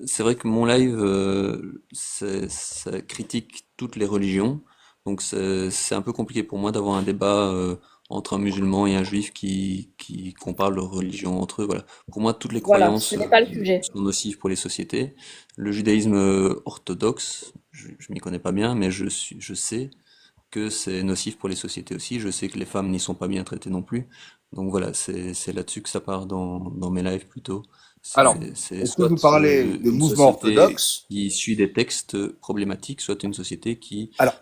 c'est vrai que mon live, ça critique toutes les religions, donc c'est un peu compliqué pour moi d'avoir un débat entre un musulman et un juif qui comparent leur religion entre eux. Voilà. Pour moi, toutes les Voilà, ce croyances n'est pas le sujet. sont nocives pour les sociétés. Le judaïsme orthodoxe, je m'y connais pas bien, mais je sais que c'est nocif pour les sociétés aussi. Je sais que les femmes n'y sont pas bien traitées non plus. Donc voilà, c'est là-dessus que ça part dans mes lives plutôt. Alors, C'est est-ce que vous soit parlez de une mouvement société orthodoxe? qui suit des textes problématiques, soit une société qui Alors,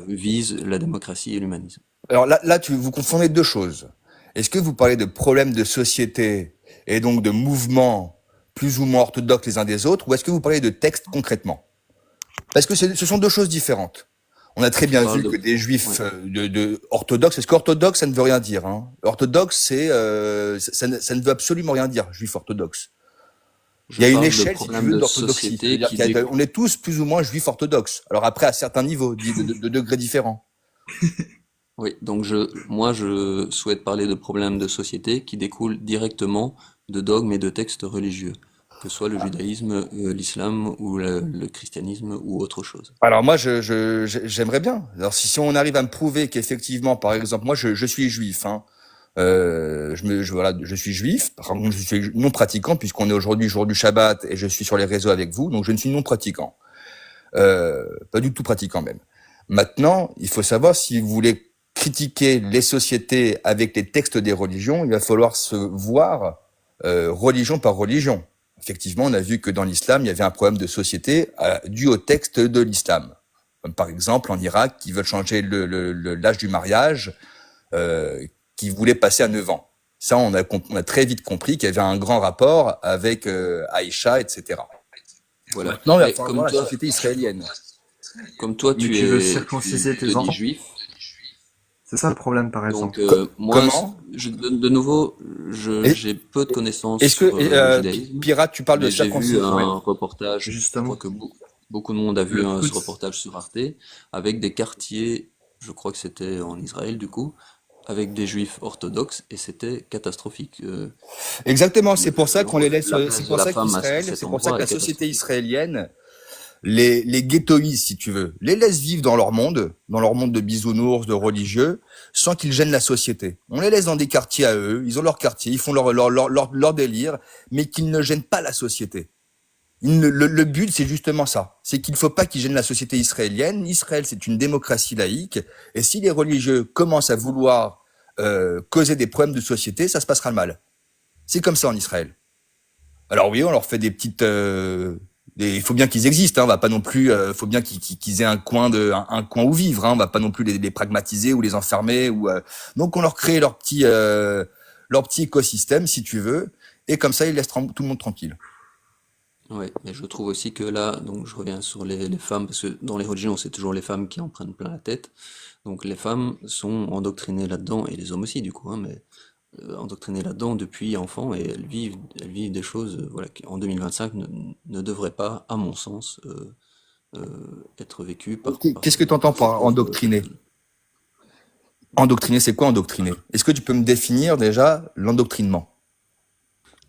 vise la démocratie et l'humanisme. alors là, vous confondez deux choses. Est-ce que vous parlez de problèmes de société et donc de mouvements plus ou moins orthodoxes les uns des autres, ou est-ce que vous parlez de textes concrètement? Parce que ce sont deux choses différentes. On a très Je bien parle vu de... que des Ouais. juifs de orthodoxes, parce qu'orthodoxe, ça ne veut rien dire. Hein. Orthodoxe, ça ne veut absolument rien dire, juif orthodoxe. Je Il y a une parle de échelle, si tu problèmes veux, de d'orthodoxie. société C'est-à-dire on est tous plus ou moins juifs orthodoxes. Alors après, à certains niveaux, de degrés différents. Oui, donc moi, je souhaite parler de problèmes de société qui découlent directement de dogmes et de textes religieux, que ce soit le judaïsme, l'islam ou le christianisme ou autre chose. Alors moi, j'aimerais bien. Alors si on arrive à me prouver qu'effectivement, par exemple, moi, je suis juif, hein, voilà, je suis juif. Par contre, je suis non pratiquant puisqu'on est aujourd'hui jour du Shabbat et je suis sur les réseaux avec vous, donc je ne suis non pratiquant, pas du tout pratiquant même. Maintenant, il faut savoir si vous voulez critiquer les sociétés avec les textes des religions, il va falloir se voir religion par religion. Effectivement, on a vu que dans l'islam, il y avait un problème de société dû au texte de l'islam. Comme par exemple en Irak, qui veulent changer l'âge du mariage, qui voulaient passer à 9 ans. Ça, on a très vite compris qu'il y avait un grand rapport avec Aïcha, etc. Voilà. Maintenant, il va Mais falloir voir la société israélienne. comme toi, Mais tu veux tu circonciser te tes dis enfants? juif, C'est ça le problème, par donc exemple. moi, Comment de nouveau, Et- j'ai peu de connaissances Est-ce que, sur le judaïsme, Pirate, tu parles de mais j'ai vu circoncision? Ouais. un reportage, je crois Justement, que beaucoup de monde a vu le ce Quds. reportage sur Arte, avec des quartiers, je crois que c'était en Israël du coup, avec des juifs orthodoxes, et c'était catastrophique. Exactement, c'est pour ça qu'on les laisse, La c'est place de pour la ça femme à qu'Israël, cet c'est pour ça que endroit la est société catastrophique. israélienne les ghettoise, si tu veux, les laisse vivre dans leur monde de bisounours, de religieux, sans qu'ils gênent la société. On les laisse dans des quartiers à eux, ils ont leur quartier, ils font leur délire, mais qu'ils ne gênent pas la société. Le but, c'est justement ça. C'est qu'il ne faut pas qu'ils gênent la société israélienne. Israël, c'est une démocratie laïque. Et si les religieux commencent à vouloir causer des problèmes de société, ça se passera mal. C'est comme ça en Israël. Alors oui, on leur fait des petites. Il faut bien qu'ils existent. Hein, on va pas non plus. Faut bien qu'ils aient un coin où vivre. Hein, on va pas non plus les pragmatiser ou les enfermer. Donc on leur crée leur petit écosystème, si tu veux, et comme ça ils laissent tout le monde tranquille. Ouais, mais je trouve aussi que là, donc je reviens sur les femmes, parce que dans les religions, c'est toujours les femmes qui en prennent plein la tête. Donc les femmes sont endoctrinées là-dedans, et les hommes aussi du coup, hein, mais endoctrinées là-dedans depuis enfant, et elles vivent des choses, voilà, qui en 2025 ne devraient pas, à mon sens, être vécues Qu'est-ce que tu entends par par cette endoctriner? personne. Endoctriner, c'est quoi endoctriner? Est-ce que tu peux me définir déjà l'endoctrinement?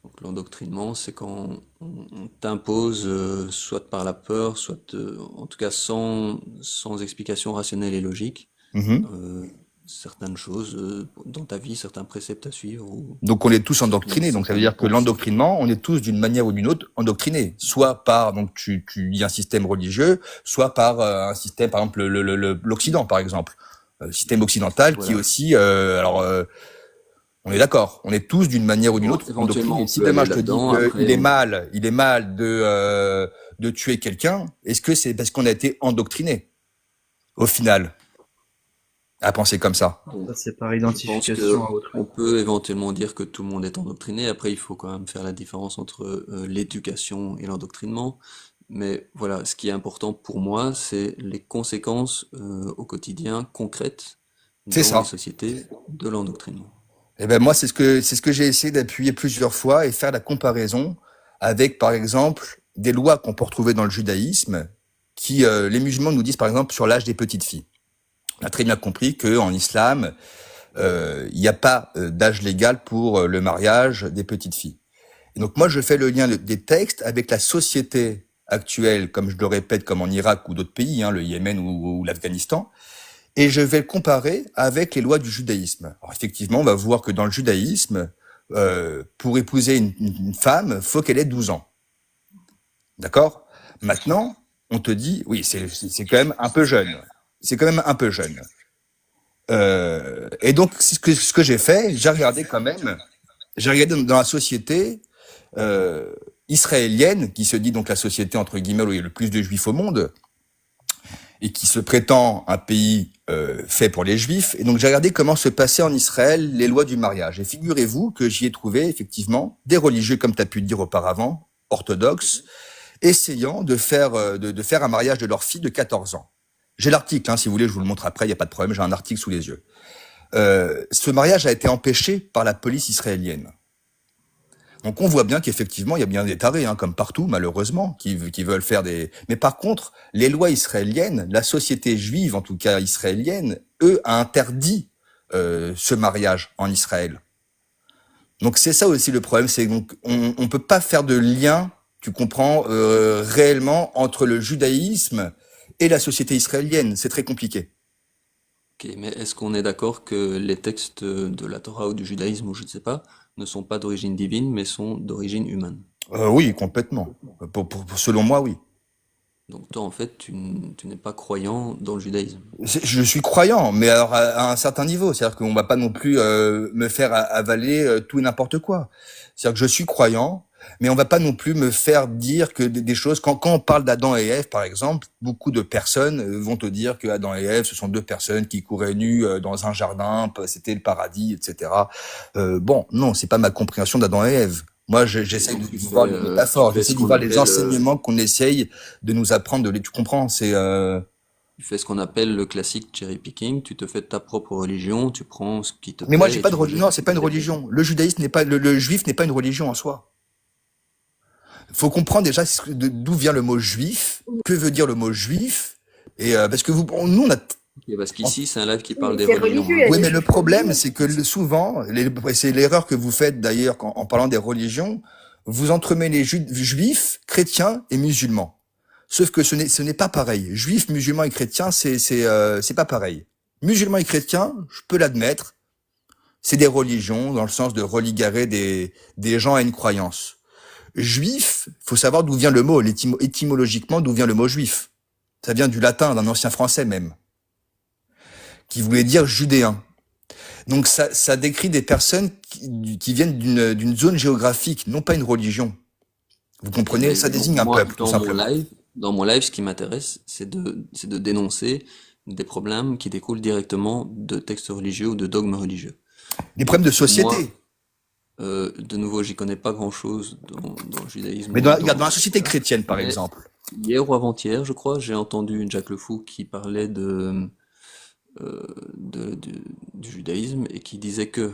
Donc l'endoctrinement, c'est quand on t'impose, soit par la peur, soit en tout cas sans explication rationnelle et logique, Mhm. euh, certaines choses dans ta vie, certains préceptes à suivre ou Donc on est tous endoctrinés. Donc ça veut certaines dire que pensées. l'endoctrinement, on est tous d'une manière ou d'une autre endoctrinés. Soit par donc tu dis un système religieux, soit par un système, par exemple l'Occident, par exemple, système occidental qui Voilà. aussi. On est d'accord. On est tous d'une manière ou d'une Bon, autre éventuellement, endoctrinés. on Si peut aller demain je te dis là-dedans. qu'il Après, est il est mal de tuer quelqu'un, est-ce que c'est parce qu'on a été endoctriné au final à penser comme ça? bon, Ça, c'est par je pense que identification à autrui. on peut éventuellement dire que tout le monde est endoctriné. Après, il faut quand même faire la différence entre l'éducation et l'endoctrinement. Mais voilà, ce qui est important pour moi, c'est les conséquences au quotidien concrètes C'est dans les ça. sociétés de l'endoctrinement. Eh ben moi, c'est ce que j'ai essayé d'appuyer plusieurs fois et faire la comparaison avec, par exemple, des lois qu'on peut retrouver dans le judaïsme, qui les musulmans nous disent, par exemple, sur l'âge des petites filles. On a très bien compris que en islam, il n'y a pas d'âge légal pour le mariage des petites filles. Et donc moi, je fais le lien des textes avec la société actuelle, comme je le répète, comme en Irak ou d'autres pays, hein, le Yémen ou l'Afghanistan, et je vais le comparer avec les lois du judaïsme. Alors effectivement, on va voir que dans le judaïsme, pour épouser une femme, faut qu'elle ait 12 ans. D'accord? Maintenant, on te dit, oui, c'est quand même un peu jeune. C'est quand même un peu jeune. Et donc, ce que j'ai fait, j'ai regardé quand même, j'ai regardé dans la société euh, israélienne, qui se dit donc la société entre guillemets où il y a le plus de juifs au monde, et qui se prétend un pays fait pour les juifs. Et donc j'ai regardé comment se passaient en Israël les lois du mariage. Et figurez-vous que j'y ai trouvé effectivement des religieux, comme tu as pu le dire auparavant, orthodoxes, essayant de faire un mariage de leur fille de 14 ans. J'ai l'article, hein, si vous voulez, je vous le montre après, il n'y a pas de problème, j'ai un article sous les yeux. Ce mariage a été empêché par la police israélienne. Donc on voit bien qu'effectivement, il y a bien des tarés, hein, comme partout, malheureusement, qui veulent faire des... Mais par contre, les lois israéliennes, la société juive, en tout cas israélienne, eux, a interdit ce mariage en Israël. Donc c'est ça aussi le problème, c'est donc on peut pas faire de lien, tu comprends, réellement entre le judaïsme et la société israélienne. C'est très compliqué. Ok, mais est-ce qu'on est d'accord que les textes de la Torah ou du judaïsme, ou je ne sais pas, ne sont pas d'origine divine, mais sont d'origine humaine? Oui, complètement. Selon moi, oui. Donc toi, en fait, tu n'es pas croyant dans le judaïsme. Je suis croyant, mais alors à un certain niveau. C'est-à-dire qu'on va pas non plus me faire avaler tout et n'importe quoi. C'est-à-dire que je suis croyant, mais on va pas non plus me faire dire que des choses. Quand on parle d'Adam et Ève, par exemple, beaucoup de personnes vont te dire que Adam et Ève, ce sont deux personnes qui couraient nues dans un jardin, c'était le paradis, etc. Bon, non, c'est pas ma compréhension d'Adam et Ève. Moi, Ok, j'essaye donc de voir les tu métaphores, fais j'essaie ce de qu'on voir les appelle, enseignements qu'on essaye de nous apprendre. Tu comprends? tu fais ce qu'on appelle le classique cherry picking. Tu te fais ta propre religion, tu prends ce qui te Mais moi, plaît j'ai et pas de tu religion. rejettes Non, ce c'est qui pas te une plaît pas. religion. Le judaïsme n'est pas le juif n'est pas une religion en soi. Faut comprendre déjà d'où vient le mot juif, que veut dire le mot juif, et parce que nous on a. Ok, parce en- qu'ici, c'est un live qui Oui, parle mais des c'est religions, religieux, il y hein. a Oui, des mais le juifs comme nous, problème, hein. c'est que souvent, c'est l'erreur que vous faites d'ailleurs en parlant des religions, vous entremêlez juifs, chrétiens et musulmans. Sauf que ce n'est pas pareil. Juifs, musulmans et chrétiens, c'est pas pareil. Musulmans et chrétiens, je peux l'admettre, c'est des religions dans le sens de religarer des gens à une croyance. Juif, faut savoir d'où vient le mot, étymologiquement, d'où vient le mot juif. Ça vient du latin, d'un ancien français même, qui voulait dire judéen. Donc ça décrit des personnes qui viennent d'une zone géographique, non pas une religion. Vous Ok, comprenez? mais Ça donc désigne un moi, peuple, tout simplement. dans mon live, ce qui m'intéresse, c'est de dénoncer des problèmes qui découlent directement de textes religieux ou de dogmes religieux. Des problèmes de Donc moi, société. de nouveau, j'y connais pas grand-chose dans le judaïsme Mais ou regarde, dans la dans tout société ça. chrétienne, par Mais exemple. hier ou avant-hier, je crois, j'ai entendu Jacques Le Fou qui parlait du judaïsme et qui disait que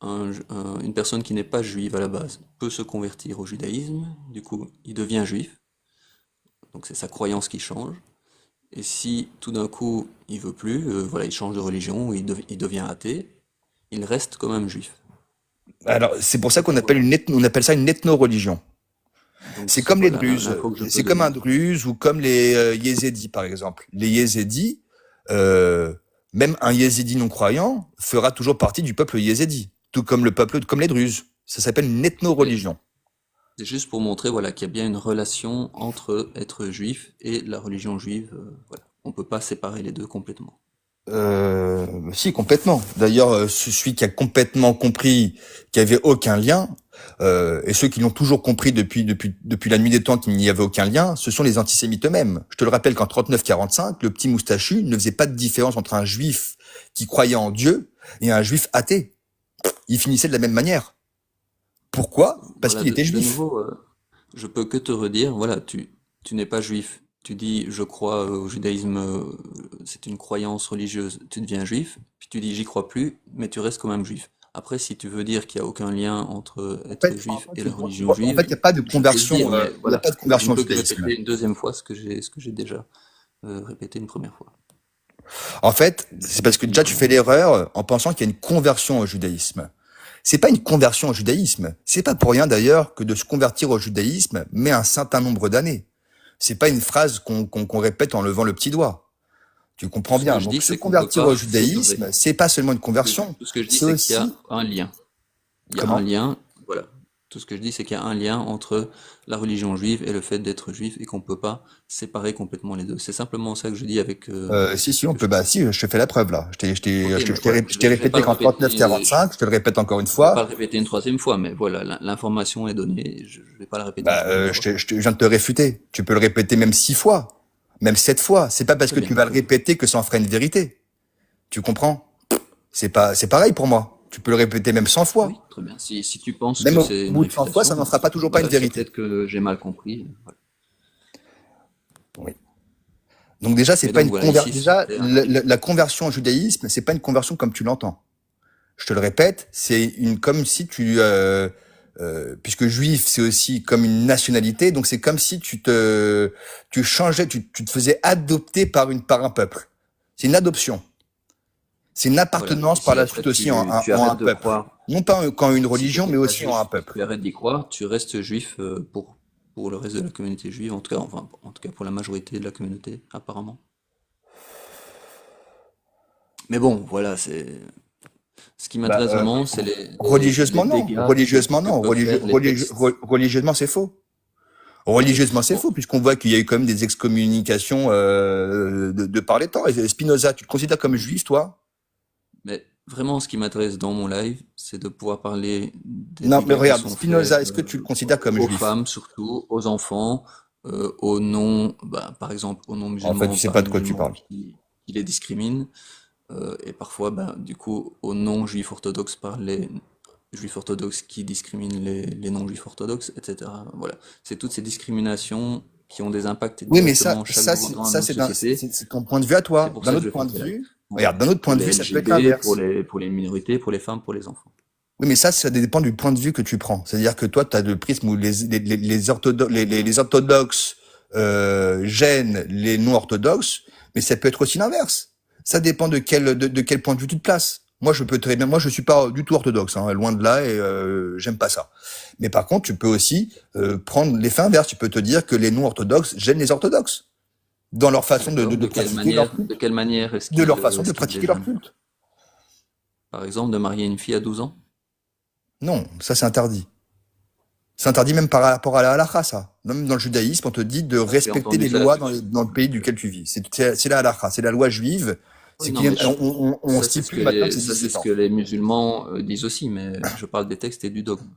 une personne qui n'est pas juive à la base peut se convertir au judaïsme, du coup, il devient juif, donc c'est sa croyance qui change. Et si tout d'un coup il veut plus, voilà, il change de religion, ou il devient athée, il reste quand même juif. Alors, c'est pour ça Donc qu'on appelle voilà. on appelle ça une ethno-religion. Donc C'est comme les voilà Druzes. l'info que je peux C'est comme un donner. Druze ou comme les Yézidis, par exemple. Les Yézidis, euh, même un Yézidi non croyant fera toujours partie du peuple Yézidi, tout comme le peuple, comme les Druzes. Ça s'appelle une Ok. ethno-religion. C'est juste pour montrer voilà, qu'il y a bien une relation entre être juif et la religion juive. Voilà. On peut pas séparer les deux complètement. Si, complètement. D'ailleurs, celui qui a complètement compris qu'il n'y avait aucun lien, et ceux qui l'ont toujours compris depuis la nuit des temps qu'il n'y avait aucun lien, ce sont les antisémites eux-mêmes. Je te le rappelle qu'en 39-45, le petit moustachu ne faisait pas de différence entre un juif qui croyait en Dieu et un juif athée. Il finissait de la même manière. Pourquoi? Parce Voilà, qu'il était de juif. nouveau, je peux que te redire, voilà, tu n'es pas juif. Tu dis, je crois au judaïsme, c'est une croyance religieuse, tu deviens juif, puis tu dis, j'y crois plus, mais tu restes quand même juif. Après, si tu veux dire qu'il n'y a aucun lien entre être juif et la religion En fait, juive, il n'y a pas de je peux le dire, conversion, mais il n'y a voilà, pas de je ne conversion au peux que judaïsme. répéter une deuxième fois ce que j'ai déjà répété une première fois. En fait, c'est parce que déjà tu fais l'erreur en pensant qu'il y a une conversion au judaïsme. C'est pas une conversion au judaïsme. C'est pas pour rien d'ailleurs que de se convertir au judaïsme met un certain nombre d'années. C'est pas une phrase qu'on répète en levant le petit doigt. Tu comprends Tout ce que bien. je dis, Donc se c'est qu'on peut convertir au pas séparer. judaïsme, c'est pas seulement une conversion, Tout ce que je dis, c'est c'est qu'il y a aussi un lien. Il y a un comment? lien, voilà. Tout ce que je dis, c'est qu'il y a un lien entre la religion juive et le fait d'être juif et qu'on peut pas séparer complètement les deux. C'est simplement ça que je dis avec Si, on que je peut. Bah, pense. si, je te fais la preuve là. Ok, mais voilà, Je t'ai je vais pas répété le qu'en répéter, 39-45. Je te le répète encore une je vais pas fois. le répéter une troisième fois, mais voilà, l'information est donnée. Je vais pas la répéter une Bah, troisième fois. je viens de te réfuter. Tu peux le répéter même 6 fois, même 7 fois. C'est pas parce Très que bien, tu vas le très bien. répéter que ça en fera une vérité. Tu comprends? C'est pareil pour moi. Tu peux le répéter même 100 Oui, fois. très bien. Si tu penses Même que au c'est une bout de 100 fois, ça réfutation, n'en fera pas toujours pas une voilà, c'est vérité. peut-être que j'ai mal compris. Voilà. Oui. Donc déjà, c'est Mais pas donc une voilà, ici déjà c'était un petit peu. la conversion au judaïsme, c'est pas une conversion comme tu l'entends. Je te le répète, c'est une comme si puisque juif c'est aussi comme une nationalité, donc c'est comme si tu changeais, tu te faisais adopter par un peuple. C'est une adoption. C'est une Voilà. appartenance par Ici, la après, suite aussi tu en un arrêtes de peuple. croire. Non pas quand une Si religion, t'étais mais pas aussi en un juif, peuple. tu arrêtes d'y croire, tu restes juif pour le reste de la communauté juive, en tout cas, enfin, en tout cas pour la majorité de la communauté, apparemment. Mais bon, voilà, c'est ce qui Bah, m'intéresse vraiment, c'est les religieusement non, dégâts religieusement que non, peuvent faire les textes. religieusement c'est faux. Ok. Religieusement, c'est Bon, faux, puisqu'on voit qu'il y a eu quand même des excommunications de par les temps. Et Spinoza, tu te considères comme juif, toi? mais vraiment, ce qui m'intéresse dans mon live, c'est de pouvoir parler des Non, mais dégâts qui regarde, sont faits Spinoza, est-ce que tu le considères comme aux juif? femmes surtout, aux enfants, aux non, bah, par exemple, aux En fait, tu non-musulmans sais par pas les de quoi tu musulmans parles. qui les discriminent, et parfois, bah, du coup, aux non-juifs orthodoxes par les juifs orthodoxes qui discriminent les non-juifs orthodoxes, etc. Voilà, c'est toutes ces discriminations qui ont des impacts Oui, mais directement chaque jour dans ça, nos sociétés. c'est ton point de vue à C'est toi. pour D'un ça que autre je point fais de ces lives. vue, Voilà. regarde, d'un autre Pour point de les vue, ça peut être LGB, l'inverse. pour les minorités, pour les femmes, pour les enfants. Oui, mais ça dépend du point de vue que tu prends. C'est-à-dire que toi, tu as le prisme où les orthodoxes gênent les non-orthodoxes, mais ça peut être aussi l'inverse. Ça dépend de quel point de vue tu te places. Moi, je peux très bien, moi, je suis pas du tout orthodoxe, hein, loin de là, et j'aime pas ça. Mais par contre, tu peux aussi prendre l'effet inverse. Tu peux te dire que les non-orthodoxes gênent les orthodoxes dans leur façon D'accord? de pratiquer leur De culte, quelle manière de leur façon de est-ce qu'ils pratiquer leur déjeunent? culte. Par exemple, de marier une fille à 12 ans? Non, ça c'est interdit. C'est interdit même par rapport à la halakha, ça. Même dans le judaïsme, on te dit de Ah, j'ai respecter entendu les ça lois là-dessus. dans le pays duquel tu vis. C'est la halakha, c'est la loi juive. Oui, C'est non, qu'il mais on stipule maintenant que c'est ça, c'est 18 ce que ans. les musulmans disent aussi, mais je parle des textes et du dogme.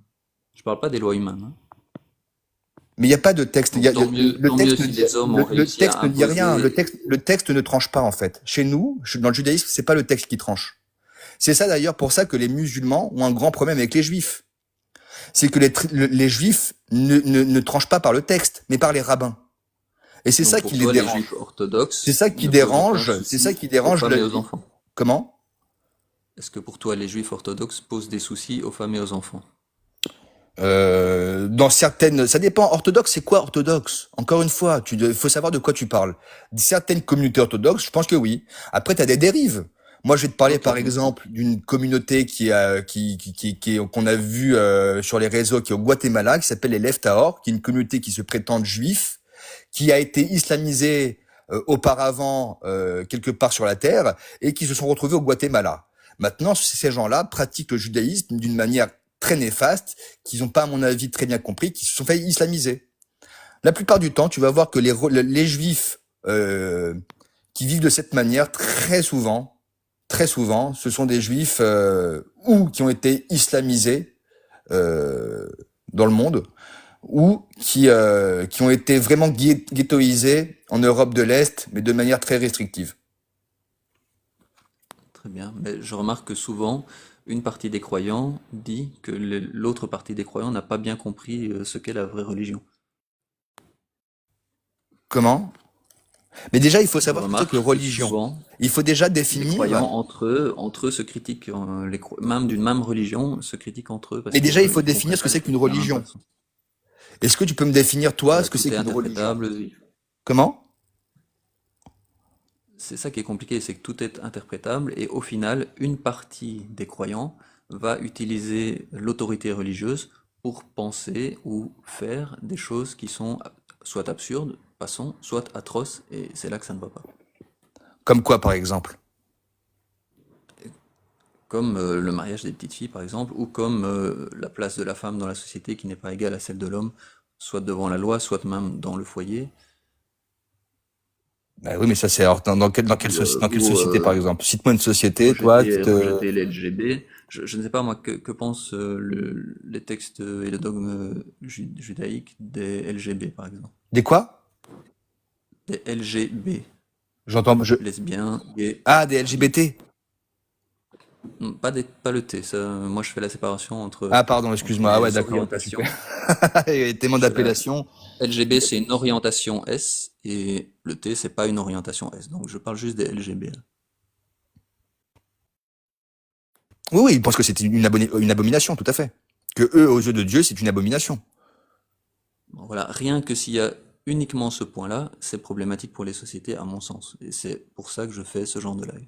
Je parle pas des lois humaines, hein. Mais il n'y a pas de texte. Donc tant mieux si Dit, les hommes ont le réussi à texte ne dit rien. imposer. Le texte ne tranche pas, en fait. Chez nous, dans le judaïsme, c'est pas le texte qui tranche. C'est ça d'ailleurs pour ça que les musulmans ont un grand problème avec les juifs. C'est que les juifs ne tranchent pas par le texte, mais par les rabbins. Et c'est Donc ça pour qui les toi, les dérange. juifs orthodoxes C'est ça qui ne posent aucun dérange, c'est ça souci qui aux dérange femmes et aux enfants. comment? Est-ce que pour toi, les juifs orthodoxes posent des soucis aux femmes et aux enfants? Dans certaines, ça dépend. Orthodoxe, c'est quoi orthodoxe? Encore une fois, faut savoir de quoi tu parles. Certaines communautés orthodoxes, je pense que oui. Après, tu as des dérives. Moi, je vais te parler, Ok, par exemple, d'une communauté qu'on a vu sur les réseaux, qui est au Guatemala, qui s'appelle les Leftaor, qui est une communauté qui se prétend juif, qui a été islamisée auparavant quelque part sur la terre, et qui se sont retrouvés au Guatemala. Maintenant, ces gens-là pratiquent le judaïsme d'une manière très néfastes, qu'ils n'ont pas, à mon avis, très bien compris, qui se sont fait islamiser. La plupart du temps, tu vas voir que les juifs qui vivent de cette manière, très souvent, ce sont des juifs ou qui ont été islamisés euh, dans le monde, ou qui ont été vraiment ghettoisés en Europe de l'Est, mais de manière très restrictive. très bien. Mais je remarque que souvent, une partie des croyants dit que l'autre partie des croyants n'a pas bien compris ce qu'est la vraie religion. Comment? Mais déjà, il faut Je savoir ce que c'est que remarque que religion. souvent, Il faut déjà les croyants définir. entre eux se critiquent, même d'une même religion, se critiquent entre eux parce Mais déjà, il qu'ils faut ils définir comprennent ce que pas les c'est qu'une textes de la même religion. façon. Est-ce que tu peux me définir, toi, Voilà, ce que tout c'est est qu'une religion? interprétable. Comment? C'est ça qui est compliqué, c'est que tout est interprétable et au final, une partie des croyants va utiliser l'autorité religieuse pour penser ou faire des choses qui sont soit absurdes, passons, soit atroces, et c'est là que ça ne va pas. Comme quoi, par exemple? Comme le mariage des petites filles, par exemple, ou comme la place de la femme dans la société qui n'est pas égale à celle de l'homme, soit devant la loi, soit même dans le foyer, Bah oui, mais ça, c'est alors dans quelle ou société, par exemple? Cite-moi une société, toi, qui te... rejeter les LGB. Je ne sais pas, moi, que pensent les textes et le dogme judaïque des LGB, par exemple. Des quoi? Des LGB, J'entends, lesbiens, gays. Ah, des LGBT. Pas le T, ça, moi je fais la séparation Ah, pardon, excuse-moi. Ah ouais, les d'accord, ok, super. orientations. Il y a tellement Je fais la- d'appellations. LGB, c'est une orientation S, et le T, c'est pas une orientation S. Donc je parle juste des LGB, là. Oui, oui, ils pensent que c'est une abomination, tout à fait. Que eux, aux yeux de Dieu, c'est une abomination. Bon, voilà, rien que s'il y a uniquement ce point-là, c'est problématique pour les sociétés, à mon sens. Et c'est pour ça que je fais ce genre de live.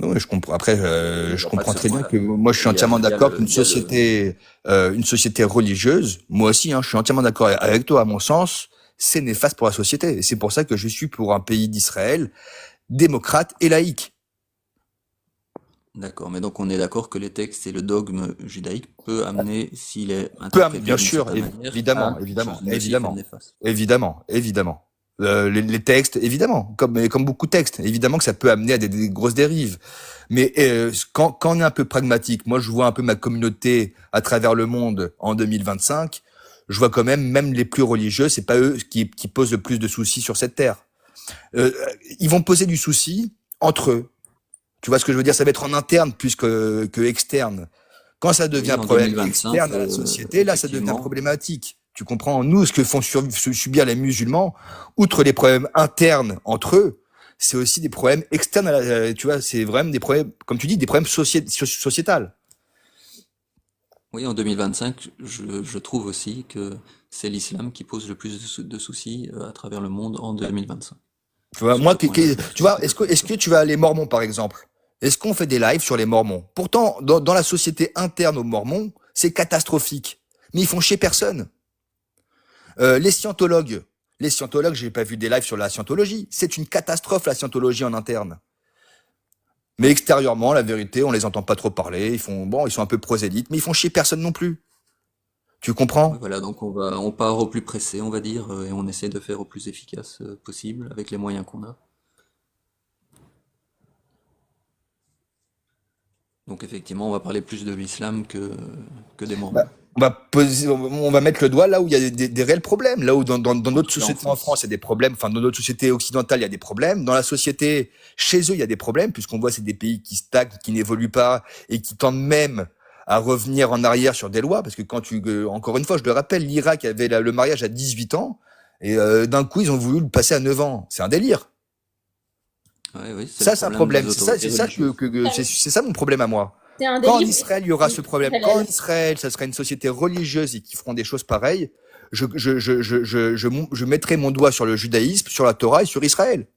Oui, oui, je comprends. Après, Il n'y je a pas de comprends ce très bien point-là. que moi, je suis entièrement d'accord une société religieuse, moi aussi, hein, je suis entièrement d'accord avec toi. À mon sens, c'est néfaste pour la société. Et c'est pour ça que je suis pour un pays d'Israël démocrate et laïque. D'accord, mais donc on est d'accord que les textes et le dogme judaïque peut amener, s'il est interprété Bien d'une sûr, certaine manière, évidemment, à quelque chose évidemment, de nocif et de évidemment, néfaste. évidemment. Les textes, évidemment, comme beaucoup de textes, évidemment que ça peut amener à des grosses dérives. Mais quand on est un peu pragmatique, moi je vois un peu ma communauté à travers le monde en 2025, je vois quand même les plus religieux, c'est pas eux qui posent le plus de soucis sur cette terre. Euh, Ils vont poser du souci entre eux. Tu vois ce que je veux dire? Ça va être en interne plus que externe. Quand ça devient Oui, un en problème 2025, externe à la société, là, ça devient effectivement. problématique. Tu comprends? Nous, ce que font subir les musulmans, outre les problèmes internes entre eux, c'est aussi des problèmes externes tu vois, c'est vraiment des problèmes, comme tu dis, des problèmes sociétals. Oui, en 2025, je trouve aussi que c'est l'islam qui pose le plus de soucis à travers le monde en 2025. Tu vois, Sur moi, ce point-là, je tu suis vois, assez d'accord est-ce avec que toi. tu vas les Mormons, par exemple? Est-ce qu'on fait des lives sur les Mormons? Pourtant, dans la société interne aux Mormons, c'est catastrophique. Mais ils font chier personne. Les scientologues. Les scientologues, j'ai pas vu des lives sur la scientologie. C'est une catastrophe, la scientologie en interne. Mais extérieurement, la vérité, on les entend pas trop parler. Ils sont un peu prosélytes, mais ils font chier personne non plus. Tu Oui, comprends? voilà, donc on part au plus pressé, on va dire, et on essaie de faire au plus efficace possible avec les moyens qu'on a. Donc effectivement, on va parler plus de l'islam que des Bah, Mormons. on va mettre le doigt là où il y a des réels problèmes. Là où dans En notre tout cas en société en France, France. il y a des problèmes. Enfin, dans notre société occidentale, il y a des problèmes. Dans la société, chez eux, il y a des problèmes, puisqu'on voit c'est des pays qui stagnent, qui n'évoluent pas et qui tendent même à revenir en arrière sur des lois. Parce que encore une fois, je le rappelle, l'Irak avait le mariage à 18 ans et d'un coup, ils ont voulu le passer à 9 ans. C'est un délire. Ouais, oui, c'est le Ça, c'est un problème des problème. autorités religieuses. C'est ça mon problème à moi. C'est un Quand en délire. Israël, il y aura ce problème, quand en Israël, ça sera une société religieuse et qui feront des choses pareilles, je mettrai mon doigt sur le judaïsme, sur la Torah et sur Israël.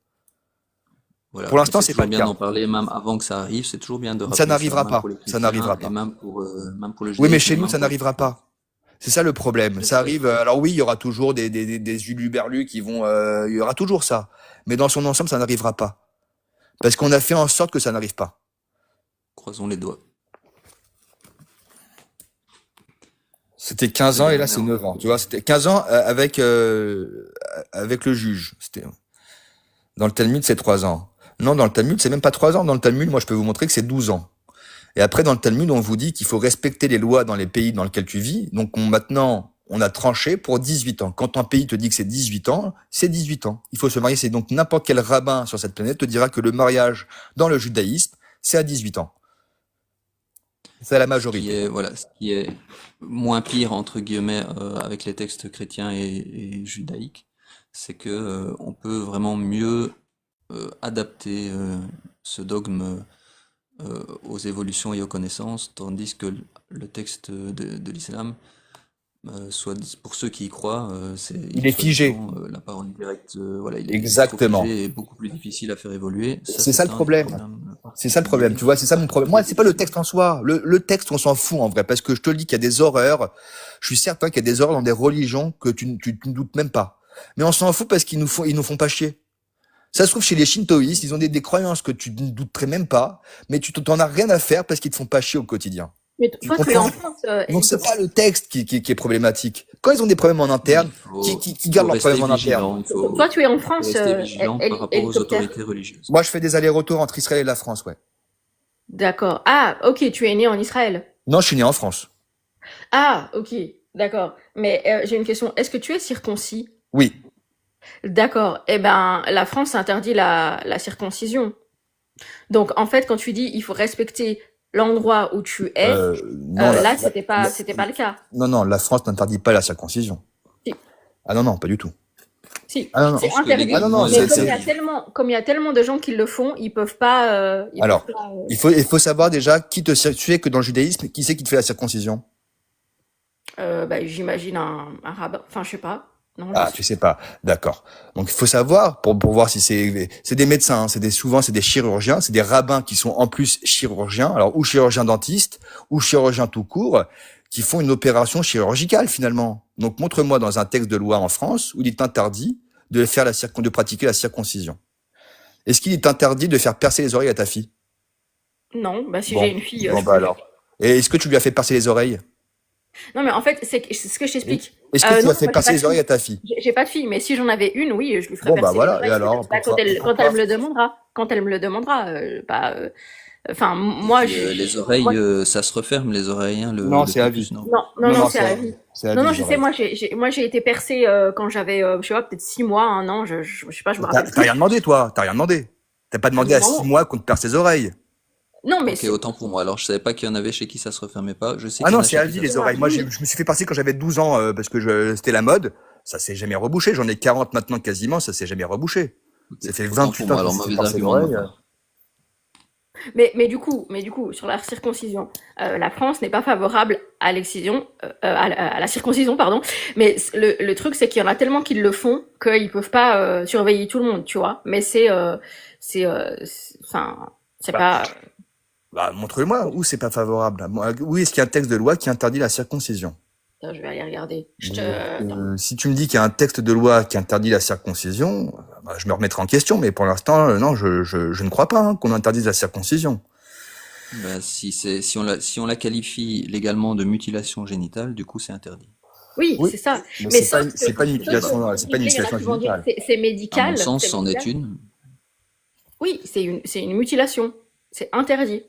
Voilà, Pour mais l'instant, c'est c'est pas toujours le bien cas. d'en parler, même avant que ça arrive, c'est toujours bien de Ça rappeler ça, n'arrivera même pour pas. les Ça chrétiens, n'arrivera et pas. même pour le Oui, mais judaïsme, chez et nous, même ça pour le n'arrivera christianisme. pas. C'est ça le problème. Ça J'espère. arrive. Alors oui, il y aura toujours des uluberlus qui vont. Il y aura toujours ça. Mais dans son ensemble, ça n'arrivera pas. Parce qu'on a fait en sorte que ça n'arrive pas. Croisons les doigts. C'était 15 Très ans et bien, là, c'est 9 ans. Tu vois, c'était 15 ans avec le juge. C'était dans le Talmud, c'est 3 ans. Non, dans le Talmud, c'est même pas 3 ans. Dans le Talmud, moi, je peux vous montrer que c'est 12 ans. Et après, dans le Talmud, on vous dit qu'il faut respecter les lois dans les pays dans lesquels tu vis. Donc, maintenant, on a tranché pour 18 ans. Quand un pays te dit que c'est 18 ans, c'est 18 ans. Il faut se marier. C'est donc n'importe quel rabbin sur cette planète te dira que le mariage dans le judaïsme, c'est à 18 ans. C'est la majorité. Voilà, ce qui est moins pire, entre guillemets, avec les textes chrétiens et judaïques, c'est que, on peut vraiment mieux adapter ce dogme aux évolutions et aux connaissances, tandis que le texte de l'islam, soit pour ceux qui y croient, Il c'est est figé. soi-disant la parole directe, voilà, il est trop Exactement. figé et beaucoup plus difficile à faire évoluer. Ça, C'est ça c'est le un des problème. problèmes. C'est ça le problème, tu vois, c'est ça mon problème. Moi, c'est pas le texte en soi. Le texte, on s'en fout en vrai, parce que je te le dis qu'il y a des horreurs. Je suis certain qu'il y a des horreurs dans des religions que tu ne doutes même pas. Mais on s'en fout parce ils nous font pas chier. Ça se trouve chez les shintoïstes, ils ont des croyances que tu ne douterais même pas, mais tu t'en as rien à faire parce qu'ils te font pas chier au quotidien. Mais Tu toi, tu es en comprends? France. Donc c'est pas le texte qui est problématique. Quand ils ont des problèmes en Mais interne, qui gardent faut leurs rester problèmes en interne? vigilant, Toi, tu es en faut France, rester vigilant par rapport aux hélicoptère. autorités religieuses. Moi, je fais des allers-retours entre Israël et la France, ouais. D'accord. Ah, ok, tu es né en Israël. Non, je suis né en France. Ah, ok, d'accord. Mais j'ai une question. Est-ce que tu es circoncis? Oui. D'accord. Eh ben, la France interdit la circoncision. Donc, en fait, quand tu dis il faut respecter l'endroit où tu es, Non, là, c'était pas le cas. non, la France n'interdit pas la circoncision. Si, Ah non, non, pas du tout. si, Ah non, non. c'est Je pense que interdit. Ah non, non, légalement, Mais ils comme il y a peuvent. comme il y a tellement de gens qui le font, ils peuvent pas, Alors, il faut savoir déjà tu sais que dans le judaïsme, qui c'est qui te fait la circoncision? bah, j'imagine un rabbin. Enfin, je sais pas. Non, je Ah, sais. tu sais pas. D'accord. Donc, il faut savoir pour voir si c'est des médecins, hein, souvent c'est des chirurgiens, c'est des rabbins qui sont en plus chirurgiens, alors ou chirurgiens dentistes ou chirurgiens tout court, qui font une opération chirurgicale finalement. Donc, montre-moi dans un texte de loi en France où il est interdit de faire de pratiquer la circoncision. Est-ce qu'il est interdit de faire percer les oreilles à ta fille? Non, bah si Bon, j'ai une fille, bon je bah peux. alors. Et est-ce que tu lui as fait percer les oreilles? Non, mais en fait, c'est ce que je t'explique. Est-ce que tu Non, as fait moi j'ai percer pas de les oreilles fille. à ta fille? J'ai pas de fille, mais si j'en avais une, oui, je lui ferais Bon bah percer les voilà. Et oreilles. alors, Bah, quand elle me le demandera. Quand elle me le demandera. Enfin, Et moi, puis les oreilles, moi, ça se referme les oreilles, hein, Non, le c'est à vie. prépuce, non? non, Non, c'est c'est à à la vie. vie. C'est à Non, vie non, les je sais, oreilles. moi, j'ai été percée quand j'avais, je sais pas, peut-être 6 mois, un an, je sais pas, je me T'as rappelle t'as plus. rien demandé toi. T'as rien demandé. T'as pas demandé à 6 Non, mois qu'on te perce les oreilles. non, mais Ok, c'est, autant pour moi. Alors, je savais pas qu'il y en avait chez qui ça se refermait pas. Je sais Ah qu'il y en non, a c'est chez à qui vie ça se les oui, oreilles. Moi, oui. je me suis fait percer quand j'avais 12 ans parce que c'était la mode. Ça s'est jamais rebouché. J'en ai 40 maintenant quasiment. Ça s'est jamais rebouché. Ok, Ça fait autant 28 pour ans moi. que je me Alors, suis fait mauvais percer argument de ma l'oreille. part. Mais du coup, sur la circoncision, la France n'est pas favorable à l'excision, à la circoncision, pardon. Mais le truc, c'est qu'il y en a tellement qui le font qu'ils peuvent pas surveiller tout le monde, tu vois. Mais enfin, c'est Bah, pas. montre-le-moi où c'est pas favorable. Où est-ce qu'il y a un texte de loi qui interdit la circoncision? Attends, je vais aller regarder. Si tu me dis qu'il y a un texte de loi qui interdit la circoncision, bah, je me remettrai en question. Mais pour l'instant, non, je ne crois pas qu'on interdise la circoncision. Bah, si on la qualifie légalement de mutilation génitale, du coup, c'est interdit. Oui, Oui, c'est ça. mais Mais c'est pas, sauf que, c'est pas une sauf que, mutilation, c'est pas une il y en a mutilation qui vont dire génitale. que c'est À mon médical, sens, c'est c'en est médical. une. Oui, c'est une mutilation. C'est interdit.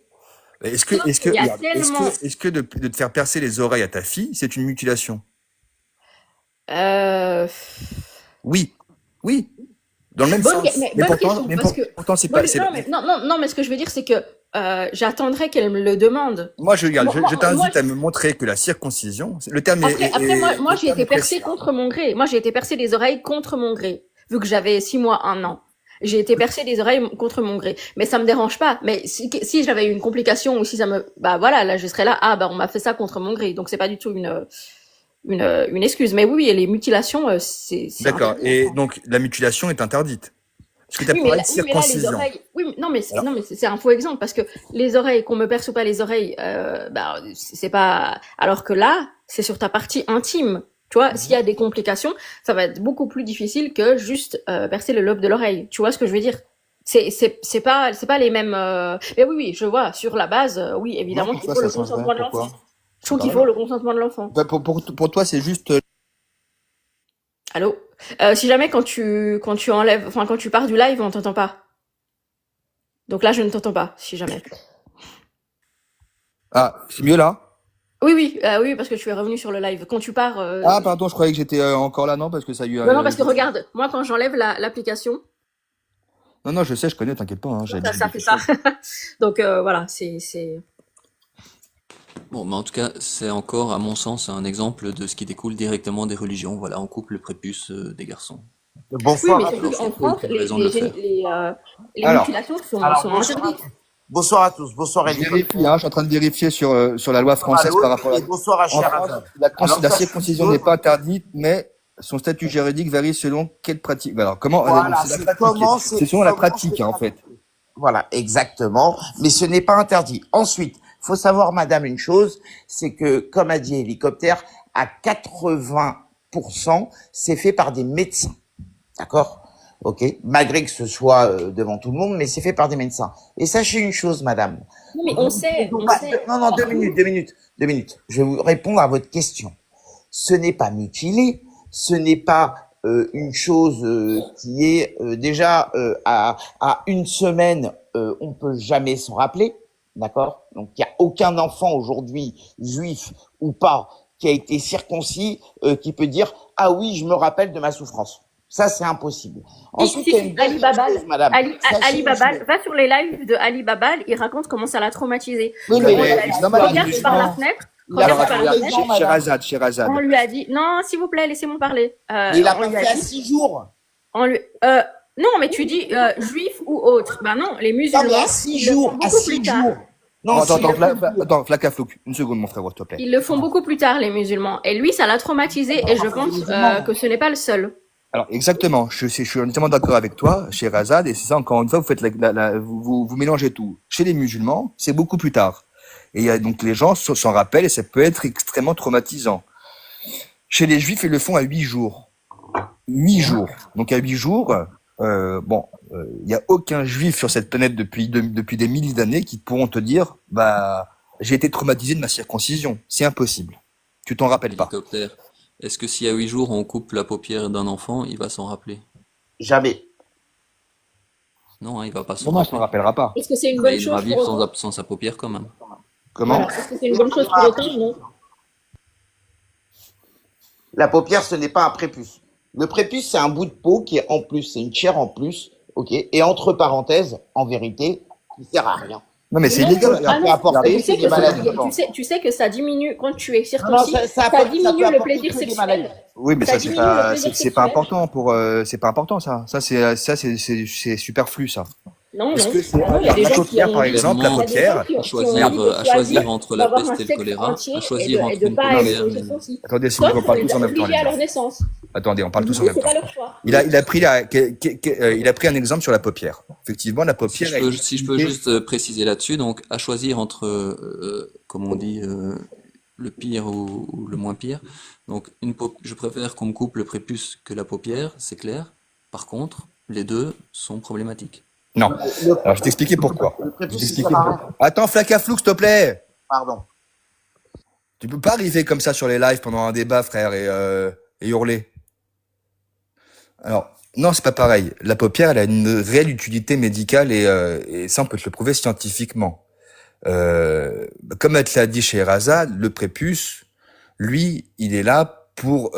Est-ce que, Sauf est-ce que, qu'il y a regarde, tellement. est-ce que de te faire percer les oreilles à ta fille, c'est une mutilation? Euh... Oui, oui, dans le même Bonne, sens. mais Mais bonne pourtant, question, parce que pourtant c'est pas, c'est, non, mais ce que je veux dire, c'est que j'attendrai qu'elle me le demande. moi je regarde, je Moi, t'invite à me montrer que la circoncision, le terme après moi, le j'ai terme été est précis. percée contre mon gré. Moi, j'ai été percée des oreilles contre mon gré, vu que j'avais 6 mois, un an. J'ai été percée des oreilles contre mon gré. Mais ça me dérange pas. Mais si j'avais une complication ou si ça me, bah voilà, là, je serais là, ah, bah, on m'a fait ça contre mon gré. Donc, c'est pas du tout une excuse. Mais oui, et les mutilations, c'est D'accord. interdit. Et donc, la mutilation est interdite. Parce que tu as Oui, parlé de oui, mais là, les circoncision. oreilles. Oui, mais Alors, non, mais c'est un faux exemple parce que les oreilles, qu'on me perce ou pas les oreilles, bah, c'est pas. Alors que là, c'est sur ta partie intime. Tu vois, s'il y a des complications, ça va être beaucoup plus difficile que juste percer le lobe de l'oreille. Tu vois ce que je veux dire? C'est pas les mêmes. Mais oui, oui, je vois. Sur la base, oui, moi, évidemment qu'il pourquoi faut ça le changerait? consentement de l'enfant. Pourquoi? Je trouve Bah qu'il voilà. faut le consentement de l'enfant. Bah, pour toi, c'est juste, Allô? Si jamais quand tu enlèves, enfin quand tu pars du live, on t'entend pas. Donc là, je ne t'entends pas, si jamais. ah, c'est mieux là? Oui, oui, oui, parce que tu es revenu sur le live. Quand tu pars, Ah, pardon, je croyais que j'étais encore là, non, parce que ça a eu, non, parce que regarde, moi quand j'enlève l'application, non, non, je sais, je connais, t'inquiète pas, hein, j'ai ça habitué fait quelque ça. chose. Donc voilà, c'est. Bon, mais en tout cas, c'est encore, à mon sens, un exemple de ce qui découle directement des religions. Voilà, on coupe le prépuce des garçons. Oui, Bonsoir mais à surtout Alors, tous. c'est en pas France, aucune raison de le faire. les Alors, mutilations Alors, sont bonsoir à interdites. tous. Bonsoir à tous. Bonsoir je Hélicoptère. vérifie, hein, je suis en train de vérifier sur la loi Bonsoir à française par l'autre rapport à et bonsoir à en Cher France, Hassan. la Alors, la sachez circoncision que, n'est pas interdite, mais son statut juridique varie selon quelle pratique. Alors, comment, voilà, c'est la c'est pratique. comment C'est selon la c'est pratique, hein, en fait. pratiqué. Voilà, exactement. Mais ce n'est pas interdit. Ensuite, faut savoir, madame, une chose, c'est que, comme a dit Hélicoptère, à 80%, c'est fait par des médecins. D'accord? Ok? Malgré que ce soit devant tout le monde, mais c'est fait par des médecins. Et sachez une chose, madame. Non, mais on sait, on sait. Non, non, 2 minutes. Je vais vous répondre à votre question. Ce n'est pas mutilé, ce n'est pas une chose qui est déjà à une semaine, on peut jamais s'en rappeler, d'accord? Donc il y a aucun enfant aujourd'hui, juif ou pas, qui a été circoncis, qui peut dire ah oui, je me rappelle de ma souffrance. Ça c'est impossible. Ensuite, il y a une Ali deuxième Babal, chose, madame. Ali Babal, va sur les lives de Ali Babal, il raconte comment ça l'a traumatisé. Oui, Mais mais c'est normal, Regarde par la fenêtre. il a Alors, Regarde par la fait fenêtre. raison, madame. Sherazade. On lui a dit, non, s'il vous plaît, laissez-moi parler. Il a On pas lui fait a à dit, 6 jours. on lui, non, mais tu dis juif ou autre. Ben non, les Non, mais musulmans, à 6 ils le jours, font à beaucoup 6 plus tard. jours. Non, Attends, s'il le attends, Flacaflouk, une seconde, mon frère, s'il te plaît. Ils le font beaucoup plus tard, les musulmans. Et lui, ça l'a traumatisé. Et je pense que ce n'est pas le seul. Alors, exactement, je suis entièrement d'accord avec toi, Sherazade, et c'est ça, encore une fois, vous faites vous mélangez tout. Chez les musulmans, c'est beaucoup plus tard. Et il y a, donc, les gens s'en rappellent et ça peut être extrêmement traumatisant. Chez les juifs, ils le font à 8 jours. 8 jours. Donc, à 8 jours, il y a aucun juif sur cette planète depuis des milliers d'années qui pourront te dire, bah, j'ai été traumatisé de ma circoncision. C'est impossible. Tu t'en rappelles pas. Hélicoptère. Est-ce que si à 8 jours on coupe la paupière d'un enfant, il va s'en rappeler? Jamais. Non, hein, il va pas s'en Non, il s'en rappeler. rappellera pas. Est-ce que c'est une Mais bonne il va chose vivre pour autant? sans sa paupière quand même. Comment? Voilà. Est-ce que c'est une bonne chose pour autant? Non. La paupière, ce n'est pas un prépuce. Le prépuce, c'est un bout de peau qui est en plus, c'est une chair en plus, ok? Et entre parenthèses, en vérité, qui sert à rien. Non, mais c'est Non, illégal. ah non, apporter, tu sais c'est que des maladies. tu sais que ça diminue quand tu es Non, circoncis, ça peut diminue le apporter plaisir que des sexuel. maladies. Oui, mais Ça ça, c'est diminue le pas, plaisir c'est pas sexuel. important c'est pas important, ça. C'est superflu, ça. Non, Parce non. que c'est, Ah non, il y a des la gens qui paupière, ont par dit, exemple, il la y a des paupière, gens qui ont À dit choisir, de à choisir entre la d'avoir un peste et le sexe choléra, entier à et choisir de entre une pas être paupière. circoncis. attendez, s'il vous plaît, on Sauf parle tous en même temps, obligé les à leur gars. naissance. Attendez, on parle tous en même C'est temps. pas leur choix. Il a pris il a pris un exemple sur la paupière. Effectivement, la paupière, elle est Si je peux limitée. juste préciser là-dessus, donc à choisir entre, comme on dit, le pire ou le moins pire. Donc je préfère qu'on me coupe le prépuce que la paupière, c'est clair. Par contre, les deux sont problématiques. Non. Alors, je t'expliquer pourquoi. Le Je prépuce, t'expliquer ça sert à pourquoi. rien. Attends, Flacaflouk, s'il te plaît. Pardon. Tu peux pas arriver comme ça sur les lives pendant un débat, frère, et hurler. Alors, non, c'est pas pareil. La paupière, elle a une réelle utilité médicale et ça, on peut te le prouver scientifiquement. Comme elle te l'a dit chez Sherazade, le prépuce, lui, il est là pour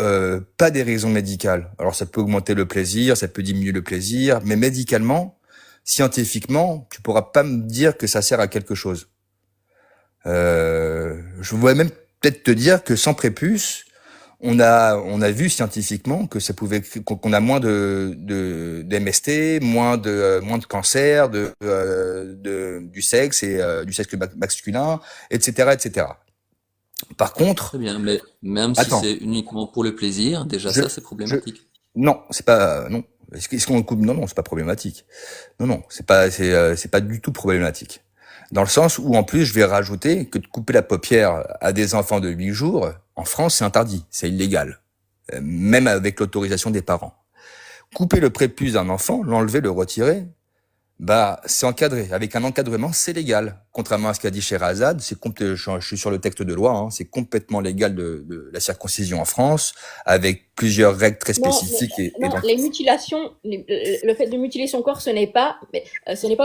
pas des raisons médicales. Alors, ça peut augmenter le plaisir, ça peut diminuer le plaisir, mais médicalement, scientifiquement, tu pourras pas me dire que ça sert à quelque chose. Je voudrais même peut-être te dire que sans prépuce, on a vu scientifiquement que ça pouvait, qu'on a moins d'MST, moins de cancer, du sexe et du sexe masculin, etc., etc. Par contre, Très bien, mais même si attends, c'est uniquement pour le plaisir, déjà je, ça c'est problématique. non, c'est pas, non. Est-ce qu'on coupe? Non, c'est pas problématique. Non, c'est pas du tout problématique. Dans le sens où, en plus, je vais rajouter que de couper la paupière à des enfants de 8 jours, en France, c'est interdit. C'est illégal. Même avec l'autorisation des parents. Couper le prépuce d'un enfant, l'enlever, le retirer, bah, c'est encadré. Avec un encadrement, c'est légal. Contrairement à ce qu'a dit Sherazade, je suis sur le texte de loi, hein, c'est complètement légal de la circoncision en France, avec plusieurs règles très Non, spécifiques non, donc, les mutilations, le fait de mutiler son corps, ce n'est pas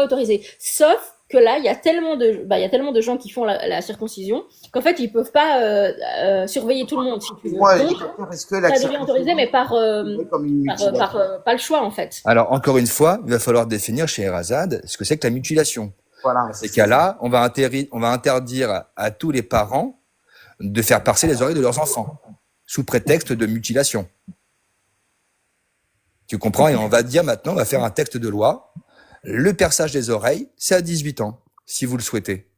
autorisé. Sauf que là, il y a tellement de gens qui font la circoncision qu'en fait, ils peuvent pas surveiller tout le monde, si tu veux. Moi, Donc, est-ce que la ça devient autorisé, mais par comme une mutilation? pas le choix, en fait. alors, encore une fois, il va falloir définir chez Sherazade ce que c'est que la mutilation. Voilà. Dans ces cas-là, on va interdire à tous les parents de faire percer les oreilles de leurs enfants, sous prétexte de mutilation. Tu comprends? Et on va dire maintenant, on va faire un texte de loi. Le perçage des oreilles, c'est à 18 ans, si vous le souhaitez.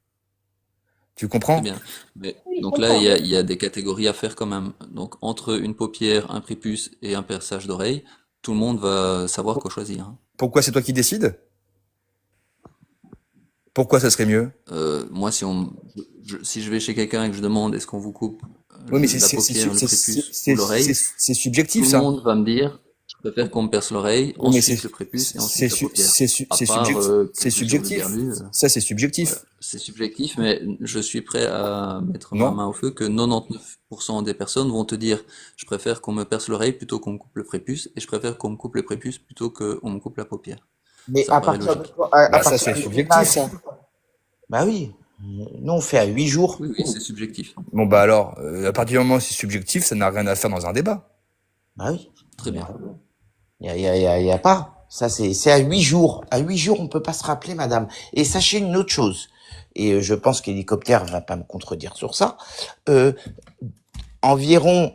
Tu Très comprends? bien. Mais, Oui, je donc là, comprends. il y a des catégories à faire quand même. Donc entre une paupière, un prépuce et un perçage d'oreille, tout le monde va savoir quoi choisir, hein. Pourquoi c'est toi qui décides? Pourquoi ça serait mieux? Moi, si je vais chez quelqu'un et que je demande est-ce qu'on vous coupe Oui, mais la paupière, le prépuce ou l'oreille, c'est tout subjectif, le ça. monde va me dire je préfère qu'on me perce l'oreille, Oui, mais ensuite le prépuce et ensuite la paupière. À c'est part subjectif. C'est quelques subjectif. hurluberlus, Ça, c'est voilà. subjectif. C'est subjectif, mais je suis prêt à mettre ma Non? main au feu que 99% des personnes vont te dire je préfère qu'on me perce l'oreille plutôt qu'on me coupe le prépuce et je préfère qu'on me coupe le prépuce plutôt qu'on me coupe la paupière. Mais Ça me paraît logique. Bah, ça, partir c'est de quel subjectif, âge? ça. Bah oui. Nous, on fait à 8 jours. Oui, oui, c'est subjectif. Bon, bah alors, à partir du moment où c'est subjectif, ça n'a rien à faire dans un débat. Bah oui. Très bien. Y a pas. Ça, c'est à 8 jours. À 8 jours, on peut pas se rappeler, madame. Et sachez une autre chose. Et je pense qu'Hélicoptère va pas me contredire sur ça. Euh, environ,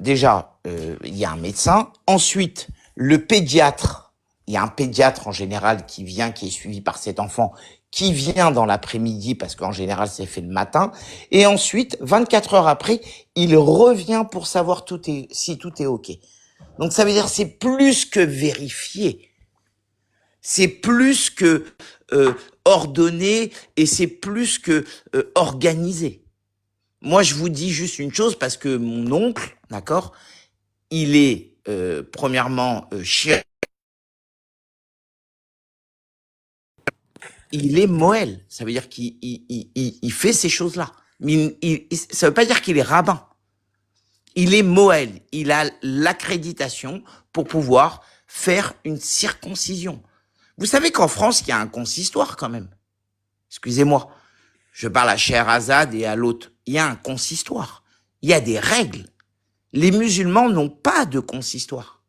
déjà, il y a un médecin. Ensuite, le pédiatre. Il y a un pédiatre en général qui vient, qui est suivi par cet enfant, qui vient dans l'après-midi parce qu'en général c'est fait le matin. Et ensuite, 24 heures après, il revient pour savoir si tout est ok. Donc ça veut dire c'est plus que vérifié, c'est plus que ordonné et c'est plus que organisé. Moi, je vous dis juste une chose parce que mon oncle, d'accord, il est premièrement il est Moël. Ça veut dire qu'il fait ces choses-là. Mais ça veut pas dire qu'il est rabbin. Il est Moël. Il a l'accréditation pour pouvoir faire une circoncision. Vous savez qu'en France, il y a un consistoire quand même. Excusez-moi. Je parle à Scheherazade et à l'autre. Il y a un consistoire. Il y a des règles. Les musulmans n'ont pas de consistoire.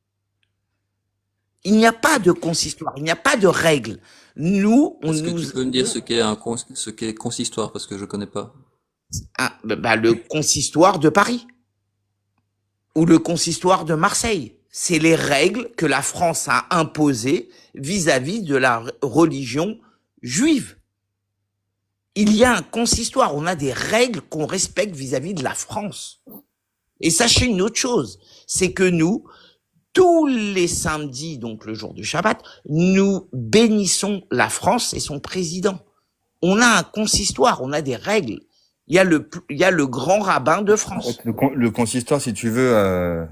Il n'y a pas de consistoire. Il n'y a pas de règles. Nous, Est-ce que tu peux me dire ce qu'est consistoire parce que je connais pas? Le consistoire de Paris ou le consistoire de Marseille. C'est les règles que la France a imposées vis-à-vis de la religion juive. Il y a un consistoire, on a des règles qu'on respecte vis-à-vis de la France. Et sachez une autre chose, c'est que nous, tous les samedis, donc le jour du Shabbat, nous bénissons la France et son président. On a un consistoire, on a des règles. Il y a le grand rabbin de France. Le consistoire, si tu veux,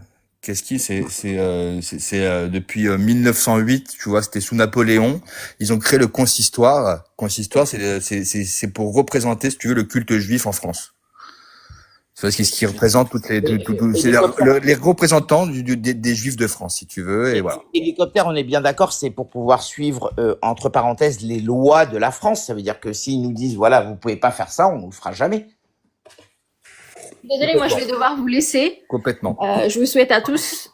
depuis 1908, tu vois, c'était sous Napoléon. Ils ont créé le consistoire. Consistoire, c'est pour représenter, si tu veux, le culte juif en France. C'est ce qui représente c'est les représentants des juifs de France, si tu veux, et voilà. Hélicoptère, on est bien d'accord, c'est pour pouvoir suivre, entre parenthèses, les lois de la France. Ça veut dire que s'ils nous disent, voilà, vous pouvez pas faire ça, on ne le fera jamais. Désolée, moi je vais devoir vous laisser. Complètement. Je vous souhaite à tous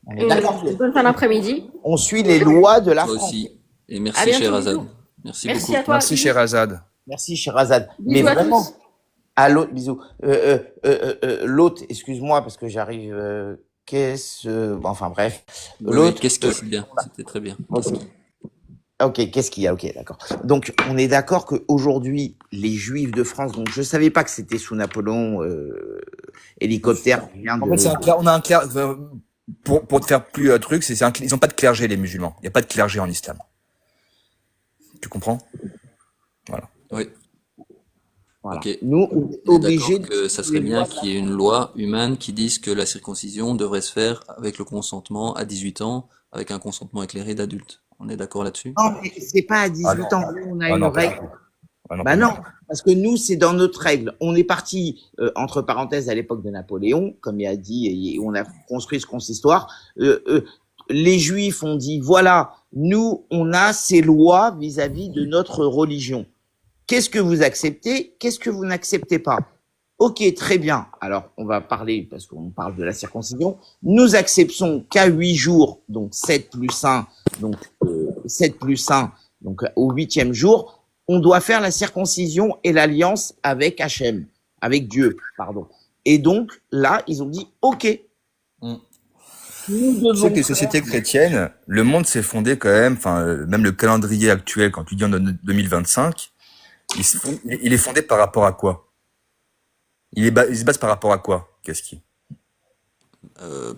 On est une d'accord. bonne fin d'après-midi. On suit les lois de la Toi France. aussi. Et À merci, bientôt, Sherazade. bisous. Merci Merci beaucoup. à toi. Merci, bisous. Sherazade. Merci, Sherazade. Mais Bisous à vraiment, tous. à l'autre, bisous. L'autre, excuse-moi, parce que j'arrive, enfin bref. Oui, oui, L'autre, qu'est-ce que c'est bien? C'était très bien. Qu'est-ce qu'il y a? ok, qu'est-ce qu'il y a? Ok, d'accord. Donc, on est d'accord qu'aujourd'hui, les Juifs de France, donc je savais pas que c'était sous Napoléon, hélicoptère. En fait, on a un clergé, pour te faire plus truc, ils ont pas de clergé, les musulmans. Il n'y a pas de clergé en islam. Tu comprends? Voilà. Oui. Voilà. Ok. Nous, on est On est obligés d'accord que ça serait bien qu'il y ait une loi humaine qui dise que la circoncision devrait se faire avec le consentement à 18 ans, avec un consentement éclairé d'adulte. On est d'accord là-dessus? Non, mais c'est pas à 18 Ah non. ans. Nous, on a Ah une non, pas règle. du tout. Ah non, Bah pas du non, tout. parce que nous, c'est dans notre règle. On est parti, entre parenthèses, à l'époque de Napoléon, comme il a dit, et on a construit ce consistoire. Les Juifs ont dit, voilà, nous, on a ces lois vis-à-vis de notre religion. Qu'est-ce que vous acceptez? Qu'est-ce que vous n'acceptez pas? Ok, très bien. Alors, on va parler, parce qu'on parle de la circoncision. Nous acceptons qu'à 8 jours, donc 7 plus 1, donc 7 plus 1, donc au 8e jour, on doit faire la circoncision et l'alliance avec Hachem, avec Dieu, pardon. Et donc, là, ils ont dit, ok. Mm. Nous Tu devons sais que les sociétés chrétiennes, le monde s'est fondé quand même, même le calendrier actuel, quand tu dis en 2025, il est fondé par rapport à quoi? Il se base par rapport à quoi? Qu'est-ce qui?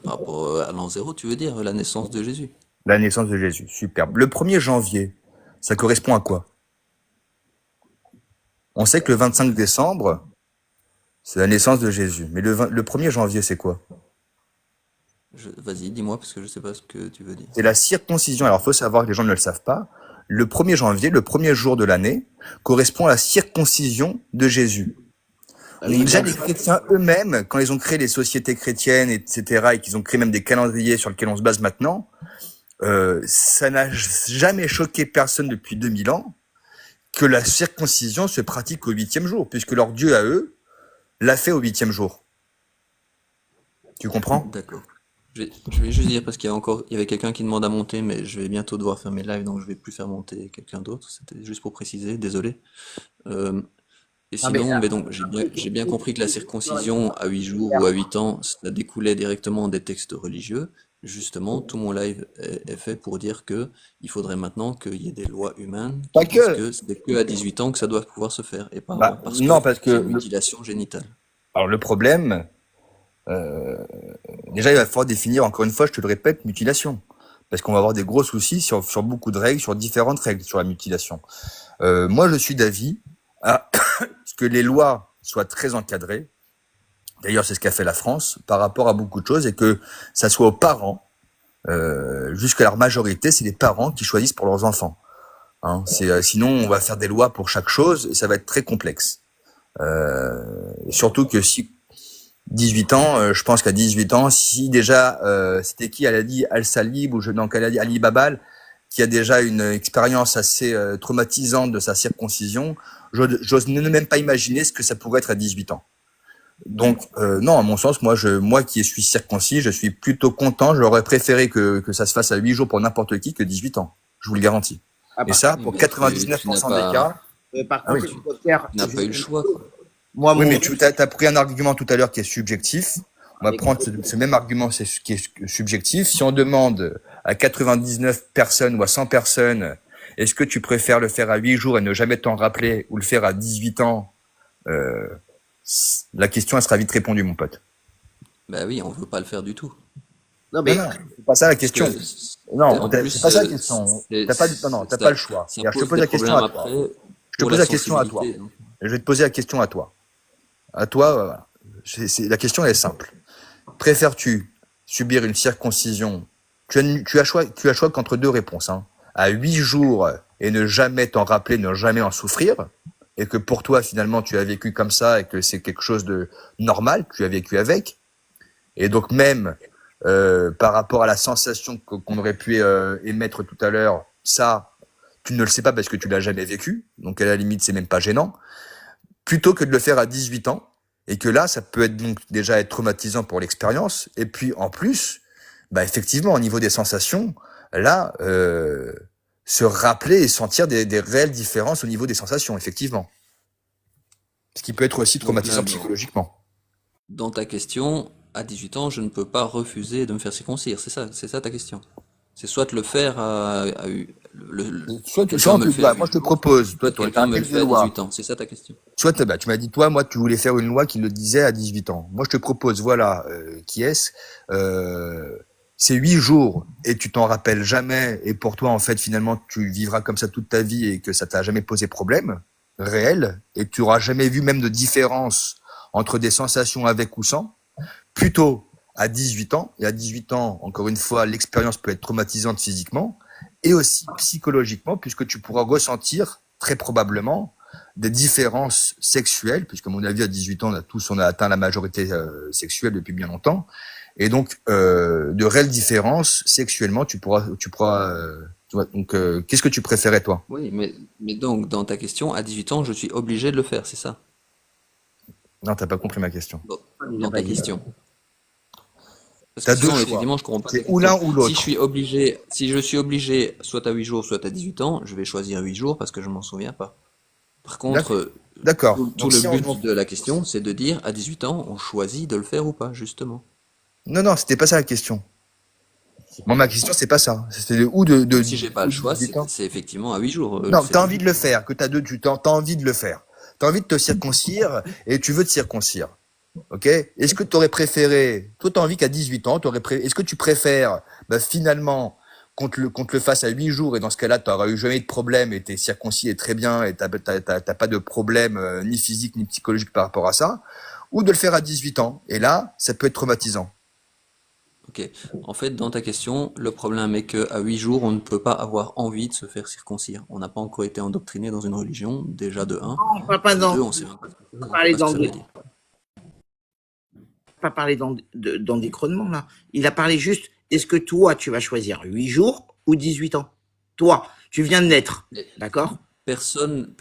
Par rapport à l'an zéro, tu veux dire, la naissance de Jésus? La naissance de Jésus, superbe. Le 1er janvier, ça correspond à quoi? On sait que le 25 décembre, c'est la naissance de Jésus. Mais le 1er janvier, c'est quoi? Vas-y, dis-moi, parce que je sais pas ce que tu veux dire. C'est la circoncision. Alors, il faut savoir que les gens ne le savent pas. Le 1er janvier, le premier jour de l'année, correspond à la circoncision de Jésus. Ah Donc oui, déjà, donc, les chrétiens eux-mêmes, quand ils ont créé les sociétés chrétiennes, etc., et qu'ils ont créé même des calendriers sur lesquels on se base maintenant, ça n'a jamais choqué personne depuis 2000 ans que la circoncision se pratique au 8e jour, puisque leur Dieu à eux l'a fait au 8e jour. Tu comprends? D'accord. Je vais juste dire parce il y avait quelqu'un qui demande à monter, mais je vais bientôt devoir faire mes lives, donc je vais plus faire monter quelqu'un d'autre. C'était juste pour préciser, désolé. Euh, et non, mais, sinon, mais donc j'ai bien compris que la circoncision à 8 jours ou à 8 ans, ça découlait directement des textes religieux. Justement, tout mon live est fait pour dire que il faudrait maintenant qu'il y ait des lois humaines qui Pas disent que. que c'est que à 18 ans que ça doit pouvoir se faire, et pas Bah, parce non, que parce que c'est une mutilation génitale. alors le problème, euh, déjà, il va falloir définir, encore une fois, je te le répète, mutilation. Parce qu'on va avoir des gros soucis sur beaucoup de règles, sur différentes règles sur la mutilation. Moi, je suis d'avis à ce que les lois soient très encadrées. D'ailleurs, c'est ce qu'a fait la France par rapport à beaucoup de choses et que ça soit aux parents, jusqu'à leur majorité, c'est les parents qui choisissent pour leurs enfants. Hein, sinon, on va faire des lois pour chaque chose et ça va être très complexe. Surtout que si 18 ans, je pense qu'à 18 ans, si déjà, c'était qui? Elle a dit Al-Salib ou non, qu'elle a dit Ali Babal, qui a déjà une expérience assez traumatisante de sa circoncision, j'ose même pas imaginer ce que ça pourrait être à 18 ans. Donc, non, à mon sens, moi qui suis circoncis, je suis plutôt content. J'aurais préféré que ça se fasse à 8 jours pour n'importe qui que 18 ans. Je vous le garantis. ah, Et par, ça, Oui, pour mais tu n'as 99% des pas, cas. par Ah oui. contre, Potter, tu n'as pas eu le juste une choix, chose. quoi. Moi, Oui, mon, mais tu as pris un argument tout à l'heure qui est subjectif. On va mais prendre ce même argument qui est subjectif. Si on demande à 99 personnes ou à 100 personnes, est-ce que tu préfères le faire à 8 jours et ne jamais t'en rappeler ou le faire à 18 ans, euh, la question elle sera vite répondue, mon pote. Bah oui, on veut pas le faire du tout. non, Non, mais, non, c'est pas ça la Parce question. que Non, en c'est plus, pas ça la question. T'as pas, non, non, t'as pas le choix. ça Je te pose pose des la question problèmes à toi. après Je te pour pose la la question à toi. sensibilité, hein. Je vais te poser la question à toi. À toi, voilà. La question elle est simple. Préfères-tu subir une circoncision? Tu as choix qu'entre deux réponses, hein. À 8 jours et ne jamais t'en rappeler, ne jamais en souffrir, et que pour toi finalement tu as vécu comme ça et que c'est quelque chose de normal, tu as vécu avec, et donc même par rapport à la sensation qu'on aurait pu émettre tout à l'heure, ça tu ne le sais pas parce que tu l'as jamais vécu, donc à la limite c'est même pas gênant, plutôt que de le faire à 18 ans, et que là, ça peut être donc déjà être traumatisant pour l'expérience, et puis en plus, bah effectivement, au niveau des sensations, là, se rappeler et sentir des réelles différences au niveau des sensations, effectivement. Ce qui peut être aussi Donc là, traumatisant psychologiquement. dans ta question, à 18 ans, je ne peux pas refuser de me faire circoncire. C'est ça ta question. C'est soit de le faire Soit, quelqu'un me le fait à moi 8 je te jours, propose, toi, soit tu as quelqu'un un me le texte de fait à loi. 18 ans. C'est ça ta question. Soit bah, tu m'as dit, toi, moi, tu voulais faire une loi qui le disait à 18 ans. Moi, je te propose, voilà, qui est-ce c'est 8 jours et tu t'en rappelles jamais et pour toi, en fait, finalement, tu vivras comme ça toute ta vie et que ça t'a jamais posé problème réel et tu auras jamais vu même de différence entre des sensations avec ou sans. Plutôt à 18 ans, et à 18 ans, encore une fois, l'expérience peut être traumatisante physiquement et aussi psychologiquement puisque tu pourras ressentir très probablement des différences sexuelles, puisque à mon avis à 18 ans on a atteint la majorité sexuelle depuis bien longtemps, et donc de réelles différences sexuellement tu pourras tu vois, donc qu'est-ce que tu préférais toi? Oui, mais donc, dans ta question, à 18 ans, je suis obligé de le faire, c'est ça? Non, t'as pas compris ma question. il n'a Dans pas ta dit. question. Parce que T'as deux sinon, choix. effectivement, je comprends pas ta C'est ou question. l'un ou l'autre. Si je suis obligé, soit à 8 jours, soit à 18 ans, je vais choisir 8 jours parce que je m'en souviens pas. Par contre, D'accord. tout Donc le si but de la question, c'est de dire à 18 ans, on choisit de le faire ou pas, justement. non, c'était pas ça la question. Moi, ma question, c'est pas ça. C'était le ou de Si j'ai pas le choix, 18 ans. c'est effectivement à 8 jours. Non, C'est t'as le envie de but. le faire, que t'as envie de le faire. T'as envie de te circoncire et tu veux te circoncire. Ok? Est-ce que t'aurais préféré, toi t'as envie qu'à 18 ans, est-ce que tu préfères, bah, finalement, qu'on te le fasse à 8 jours, et dans ce cas-là, tu n'auras eu jamais de problème, et t'es circoncis et très bien, et t'as pas de problème ni physique ni psychologique par rapport à ça, ou de le faire à 18 ans. Et là, ça peut être traumatisant. Ok. En fait, dans ta question, le problème est qu'à 8 jours, on ne peut pas avoir envie de se faire circoncire. On n'a pas encore été endoctriné dans une religion, déjà de un. On parle pas De dans, 2, on sait même pas ce que on va on sait parler pas ce que ça veut d'endé- dire. pas parler d'endécronement, là. Il a parlé juste, est-ce que toi, tu vas choisir 8 jours ou 18 ans? Toi, tu viens de naître, Et d'accord? personne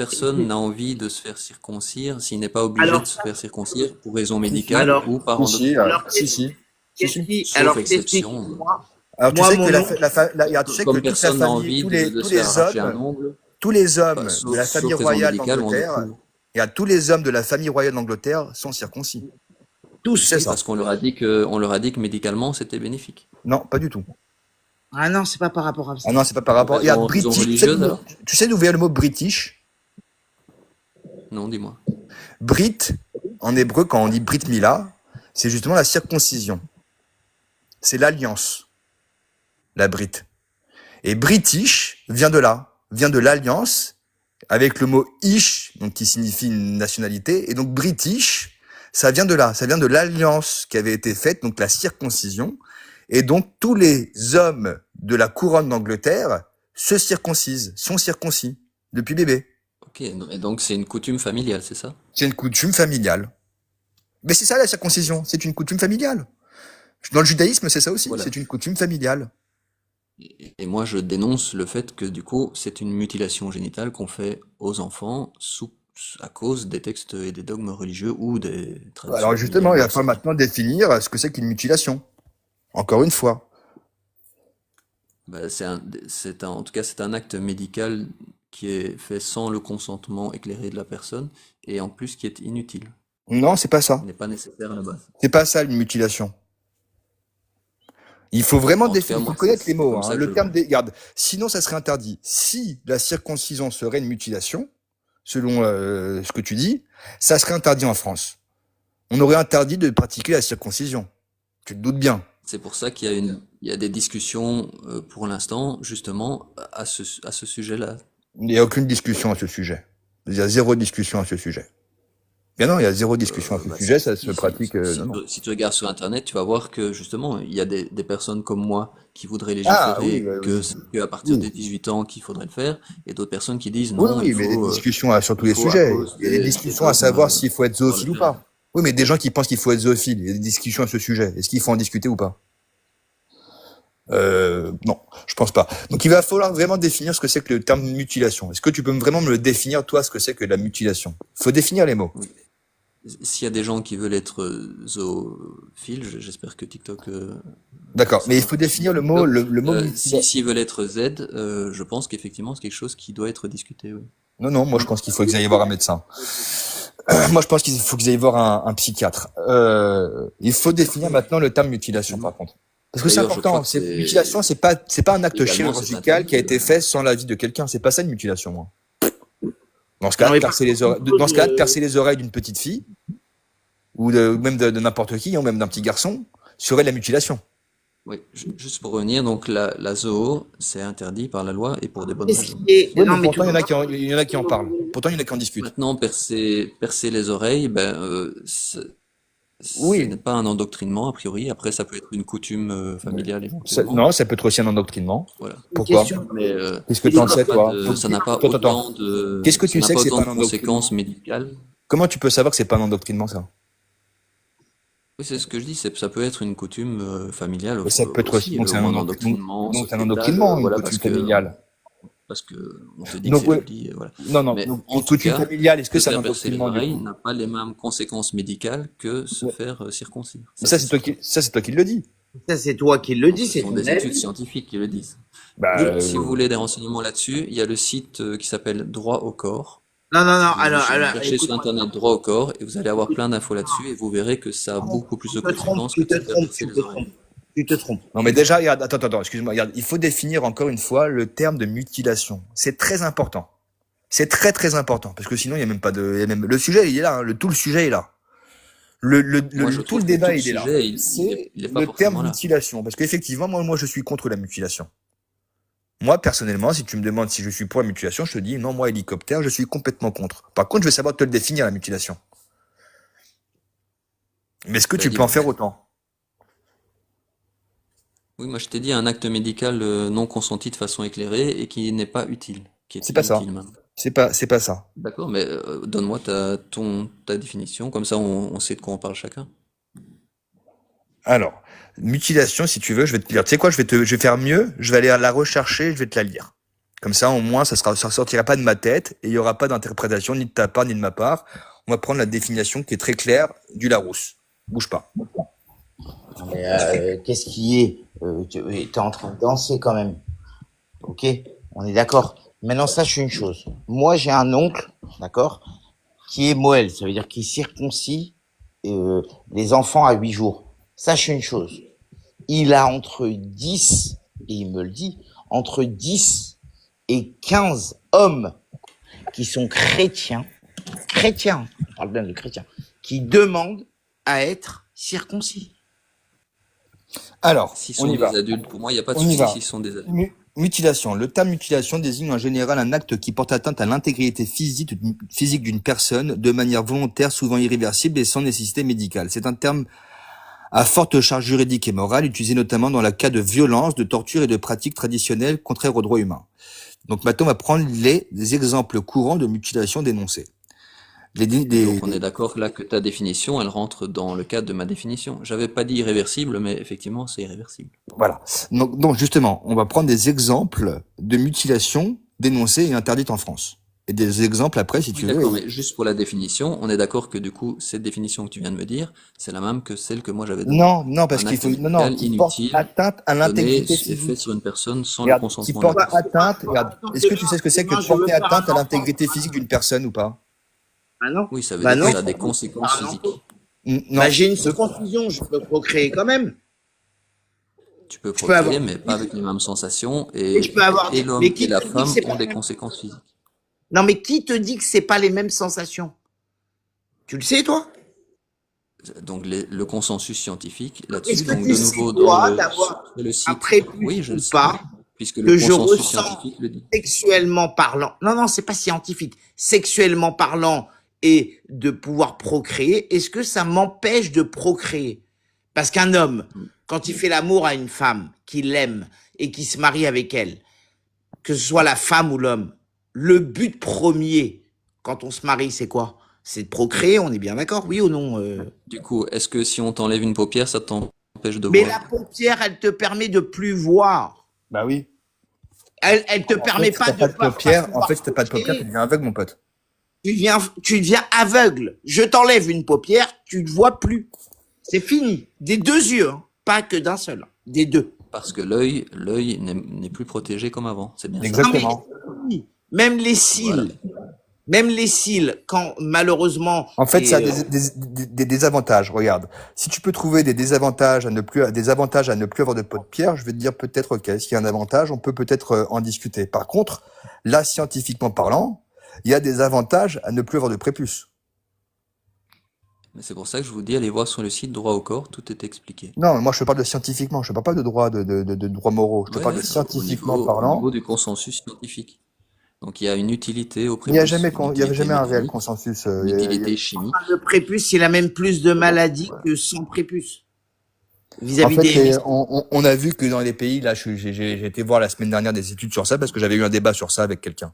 n'a envie de se faire circoncire s'il n'est pas obligé de Alors, se faire circoncire pour raison médicale alors, ou par Si, si, endoctrinement. alors, si, si. Sauf alors, exception. moi, Alors, tu moi, sais mon que nom, regarde, tu sais que Comme toute la personne n'a famille, envie de tous se faire les arracher un hommes, ongle, tous les hommes de sauf, la famille sauf raison royale médicale ou d'Angleterre, endoctrinement. regarde, tous les hommes de la famille royale d'Angleterre sont circoncis. tous. Tu sais Oui, ça? parce qu'on leur a dit que médicalement c'était bénéfique. Non, pas du tout. Ah non, c'est pas par rapport à ça. Ah non, c'est pas par Pour rapport. Regarde, raison British, religieuse alors? tu sais d'où vient le mot British? Non, dis-moi. Brit, en hébreu, quand on dit Brit Mila, c'est justement la circoncision. C'est l'alliance, la Brit. Et British vient de là, vient de l'alliance, avec le mot ish, donc qui signifie une nationalité. Et donc British, ça vient de là, ça vient de l'alliance qui avait été faite, donc la circoncision. Et donc tous les hommes de la couronne d'Angleterre se circoncisent, sont circoncis depuis bébé. Ok, et donc c'est une coutume familiale, c'est ça? C'est une coutume familiale. Mais c'est ça la circoncision, c'est une coutume familiale. Dans le judaïsme, c'est ça aussi, Voilà. c'est une coutume familiale. Et moi je dénonce le fait que du coup c'est une mutilation génitale qu'on fait aux enfants à cause des textes et des dogmes religieux ou des traditions Alors justement, familiales il va dans ce falloir cas. maintenant définir ce que c'est qu'une mutilation. Encore une fois. Bah, en tout cas c'est un acte médical qui est fait sans le consentement éclairé de la personne et en plus qui est inutile, Non, c'est pas qui ça. n'est pas nécessaire à la base. C'est pas ça une mutilation. Il faut vraiment En tout cas définir, il faut moi connaître les c'est mots. comme Hein. ça que je Le le terme vois. des, regarde, sinon ça serait interdit. Si la circoncision serait une mutilation, selon ce que tu dis, ça serait interdit en France. On aurait interdit de pratiquer la circoncision. Tu te doutes bien. C'est pour ça il y a des discussions pour l'instant justement à ce sujet-là. Il n'y a aucune discussion à ce sujet. Il y a zéro discussion à ce sujet. Bien non, il y a zéro discussion à ce Bah, sujet, ça se si, pratique. Non, non. si tu regardes sur Internet, tu vas voir que justement, il y a des personnes comme moi qui voudraient Ah oui, légiférer oui, que à partir oui. des 18 ans qu'il faudrait le faire, et d'autres personnes qui disent Oui, non, oui, mais des discussions sur tous il les faut à sujets. cause Il y a des des discussions à dogmes savoir s'il faut être pouvoir le zoophile ou faire. pas. Oui, mais des gens qui pensent qu'il faut être zoophile, il y a des discussions à ce sujet. Est-ce qu'il faut en discuter ou pas? Non, je pense pas. Donc il va falloir vraiment définir ce que c'est que le terme mutilation. Est-ce que tu peux vraiment me le définir, toi, ce que c'est que la mutilation? Faut définir les mots. Oui. S'il y a des gens qui veulent être zoophiles, j'espère que TikTok D'accord, mais il sera faut définir le mot, TikTok. le mot mutilation. S'ils veulent être Z, je pense qu'effectivement c'est quelque chose qui doit être discuté, oui. Non, non, moi je pense qu'il faut qu'ils aillent voir un médecin. Moi je pense qu'il faut qu'ils aillent voir un psychiatre. Il faut définir maintenant le terme mutilation, par contre. Parce que c'est D'ailleurs, je crois important. que C'est c'est mutilation, c'est pas un acte légalement c'est chirurgical qui a interdit. été fait sans l'avis de quelqu'un. C'est pas ça une mutilation, moi. Dans ce Non, cas-là, mais de percer les oreilles, dans ce cas-là, de percer les oreilles d'une petite fille ou même de n'importe qui, ou même d'un petit garçon, serait de la mutilation. Oui, juste pour revenir, donc la zoo, c'est interdit par la loi et pour des bonnes qu'est-ce raisons. qui est... Oui, Non, mais mais pourtant tu il y en peux a pas... il y en a qui en parlent. Pourtant il y en a qui en discutent. Maintenant, percer les oreilles, ben, ce Oui. n'est pas un endoctrinement a priori. Après, ça peut être une coutume familiale éventuellement. Non, ça peut être aussi un endoctrinement. Voilà. Une Pourquoi? question. Mais Qu'est-ce que Il t'en y ça a sais, n'a pas toi? ça n'a pas Attends. Qu'est-ce que ça tu n'a sais pas que c'est autant pas de un endoctrinement? conséquences médicales. Comment tu peux savoir que c'est pas un endoctrinement, ça? Oui, c'est ce que je dis, ça peut être une coutume familiale Et ça peut être aussi, aussi, donc c'est ou un un endoctrinement, endoctrinement donc c'est un sociétal, endoctrinement, une voilà, coutume familiale. parce que on te dit que Donc, c'est ouais. joli, voilà. Non, non, Mais donc en une tout coutume cas, familiale, est-ce que se c'est un faire percer les endoctrinement, du oreilles coup? n'a pas les mêmes conséquences médicales que se Ouais. faire circoncire. Mais Ça, ça, c'est c'est certain. toi qui le dis. Ça, c'est toi qui le Non, dis, ce c'est sont ton des études avis. scientifiques qui le disent. Bah, Si vous voulez des renseignements là-dessus, il y a le site qui s'appelle Droit au corps. Non, non, non, Vous alors, cherchez sur écoute-moi. Internet droit au corps et vous allez avoir plein d'infos là-dessus et vous verrez que ça a beaucoup plus Tu de te trompes, conséquences que tu de te se faire trompes, percer tu les te oreilles. trompes. Tu te trompes. non, mais déjà, regarde, attends, excuse-moi, regarde, il faut définir encore une fois le terme de mutilation. C'est très important. C'est très, très important. Parce que sinon, il y a même pas de, il y a même, le sujet, il est là, hein, tout le sujet est là. Moi, je Tout trouve le que débat, tout le il est là. sujet, il C'est est pas le terme forcément là. mutilation. Parce qu'effectivement, moi, je suis contre la mutilation. Moi, personnellement, si tu me demandes si je suis pour la mutilation, je te dis non, moi, hélicoptère, je suis complètement contre. Par contre, je vais savoir te le définir, la mutilation. Mais est-ce que Bah, tu peux en dis-moi. faire autant? Oui, moi je t'ai dit un acte médical non consenti de façon éclairée et qui n'est pas utile, qui est C'est pas ça. inutile même. C'est pas ça. D'accord, mais donne-moi ta définition, comme ça on sait de quoi on parle chacun. Alors, mutilation, si tu veux, je vais te lire. Tu sais quoi, je vais faire mieux, je vais aller la rechercher, je vais te la lire. Comme ça, au moins, ça sortira pas de ma tête et il y aura pas d'interprétation ni de ta part ni de ma part. On va prendre la définition qui est très claire du Larousse. Bouge pas. Mais qu'est-ce qui est tu es en train de danser quand même. Ok, on est d'accord. Maintenant, sache une chose. Moi, j'ai un oncle, d'accord, qui est Moël. Ça veut dire qu'il circoncis les enfants à 8 jours. Sache une chose. Il a entre 10, et il me le dit, entre 10 et 15 hommes qui sont chrétiens, on parle bien de chrétiens, qui demandent à être circoncis. Alors, S'ils on sont y va. des adultes, pour moi il n'y a pas de On y souci va. s'ils sont des adultes. Mutilation. Le terme mutilation désigne en général un acte qui porte atteinte à l'intégrité physique d'une personne de manière volontaire, souvent irréversible et sans nécessité médicale. C'est un terme à forte charge juridique et morale, utilisé notamment dans le cas de violences, de torture et de pratiques traditionnelles contraires aux droits humains. Donc maintenant, on va prendre les exemples courants de mutilation dénoncés. Donc on est d'accord là que ta définition, elle rentre dans le cadre de ma définition. J'avais pas dit irréversible, mais effectivement c'est irréversible. Voilà. Donc justement, on va prendre des exemples de mutilation dénoncées et interdites en France. Et des exemples après, si Oui, tu veux. d'accord, mais juste pour la définition, on est d'accord que du coup, cette définition que tu viens de me dire, c'est la même que celle que moi j'avais donnée. Non, parce Un qu'il acte faut, non, médical qui porte inutile atteinte à donné l'intégrité et fait physique. sur une personne sans le Regarde, qui consentement de la porte personne. atteinte, regarde. Est-ce que tu sais ce que c'est que de porter atteinte à l'intégrité physique d'une personne ou pas? Ah non. Oui, ça veut Bah dire non. que ça a des conséquences physiques. Non. Bah, j'ai une circoncision, je peux procréer quand même. Tu peux Je peux avoir- procréer, mais pas avec les mêmes sensations, Et je peux avoir et des- l'homme mais qui et la te dit que femme c'est ont pas des la même- conséquences physiques. Non, mais qui te dit que c'est pas les mêmes sensations? Tu le sais, toi? Donc le consensus scientifique Est-ce là-dessus, que donc tu de sais, nouveau toi, sur d'avoir le un site, prépuce oui, je ou le sais, pas, puisque le que je consensus ressens scientifique le dit. sexuellement parlant? Non, non, c'est pas scientifique. Sexuellement parlant et de pouvoir procréer, est-ce que ça m'empêche de procréer? Parce qu'un homme, quand il fait l'amour à une femme qu'il aime et qui se marie avec elle, que ce soit la femme ou l'homme, le but premier quand on se marie, c'est quoi? C'est de procréer, on est bien d'accord, oui ou non Du coup, est-ce que si on t'enlève une paupière, ça t'empêche de Mais voir? la paupière, elle te permet de plus voir. Bah oui. Elle te En permet fait, pas si t'as de pas de paupières, pouvoir en fait, si t'as pas de paupières, tu procréer. deviens aveugle, mon pote. Tu deviens aveugle. Je t'enlève une paupière, tu ne vois plus. C'est fini. Des deux yeux, hein. Pas que d'un seul. Des deux. Parce que l'œil n'est plus protégé comme avant. C'est bien ça. Exactement. Non, mais oui. Même les cils, quand malheureusement. En fait, et, ça a des désavantages. Regarde, si tu peux trouver des désavantages des avantages à ne plus avoir de paupières, je vais te dire peut-être ok. S'il y a un avantage, on peut peut-être en discuter. Par contre, là, scientifiquement parlant, il y a des avantages à ne plus avoir de prépuce. Mais c'est pour ça que je vous dis, allez voir sur le site Droit au corps, tout est expliqué. Non, moi je te parle de scientifiquement. Je te parle pas de droit de droits moraux. Je te Ouais, parle de au scientifiquement au parlant. niveau du consensus scientifique. Donc il y a une utilité au Il n'y a prépuce, jamais, une il y avait utilité jamais un réel mécanique, consensus. une utilité chimique. le prépuce, il a même plus de maladies que sans prépuce. En Vis-à-vis fait, des. on a vu que dans les pays, là, j'ai été voir la semaine dernière des études sur ça parce que j'avais eu un débat sur ça avec quelqu'un.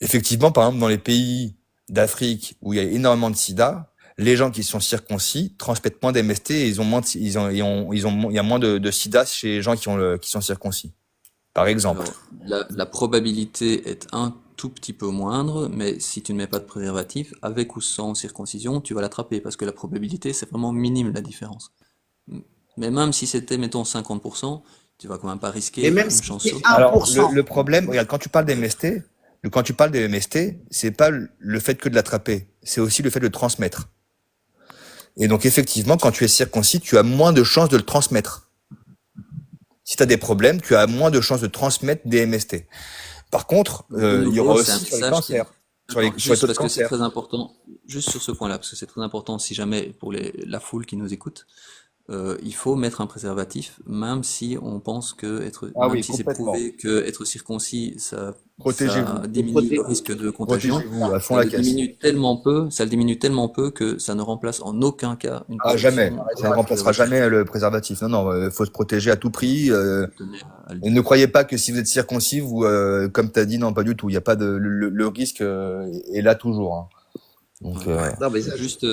Effectivement, par exemple, dans les pays d'Afrique où il y a énormément de sida, les gens qui sont circoncis transmettent moins d'MST et il y a moins de sida chez les gens qui sont circoncis. Par exemple. Alors, la probabilité est un tout petit peu moindre, mais si tu ne mets pas de préservatif, avec ou sans circoncision, tu vas l'attraper, parce que la probabilité, c'est vraiment minime la différence. Mais même si c'était, mettons, 50%, tu vas quand même pas risquer Et même une si chance c'est sur deux. 1%. Alors, le problème, regarde, quand tu parles des MST, c'est pas le fait que de l'attraper, c'est aussi le fait de le transmettre. Et donc, effectivement, quand tu es circoncis, tu as moins de chances de le transmettre. Si tu as des problèmes, tu as moins de chances de transmettre des MST. Par contre, il y aura aussi sur les cancers, sur les Juste taux de parce que c'est cancer. très important, juste sur ce point-là, parce que c'est très important si jamais pour la foule qui nous écoute, il faut mettre un préservatif, même si on pense Ah même oui, si c'est complètement. prouvé que être circoncis, ça Protégez-vous. Et diminue le proté- risque de contagion, Protégez-vous à fond la caisse. ça le diminue tellement peu que ça ne remplace en aucun cas une Ah, jamais. protection Ça ne remplacera jamais le préservatif. Non, non, faut se protéger à tout prix. je tenais à le Et ne dire. croyez pas que si vous êtes circoncis, vous, comme tu as dit, non, pas du tout. Il n'y a pas de, le risque est là toujours, hein. Donc, Ouais. Non, mais ça, Juste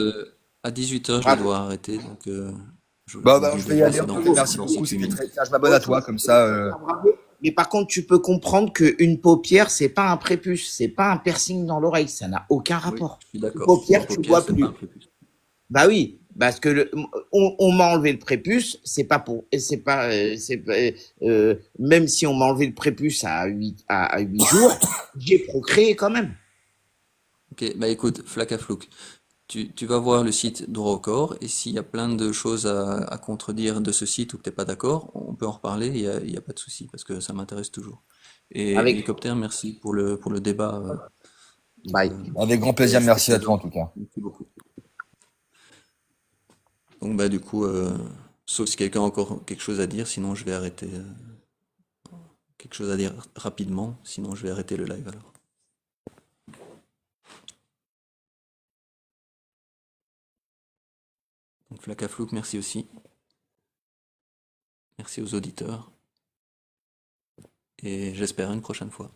à 18h, je vais bravo. devoir arrêter, donc je bah, vous dis je de vais y aller. laisser En tout cas, merci dans beaucoup. 6 C'était minutes. très clair. Je m'abonne Oh, à c'est toi, comme ça. super bravo. Mais par contre, tu peux comprendre qu'une paupière, c'est pas un prépuce, c'est pas un piercing dans l'oreille, ça n'a aucun Oui, rapport. je suis Une d'accord. Une paupière, tu paupière, vois c'est pas plus. un prépuce. Bah oui, parce que on m'a enlevé le prépuce, c'est pas, même si on m'a enlevé le prépuce à 8 jours, j'ai procréé quand même. Ok, bah écoute, Flacaflouk, tu vas voir le site Droit au corps et s'il y a plein de choses à contredire de ce site ou que t'es pas d'accord, on peut en reparler, il y a pas de souci parce que ça m'intéresse toujours. Et Avec, Hélicoptère, merci pour le débat. bye. Avec grand plaisir. C'était Merci à toi, plaisant. en tout cas. Merci beaucoup. Donc bah du coup, sauf si quelqu'un a encore quelque chose à dire, sinon je vais arrêter. Quelque chose à dire rapidement, sinon je vais arrêter le live alors. Donc Flacaflouk, merci aussi. Merci aux auditeurs et j'espère à une prochaine fois.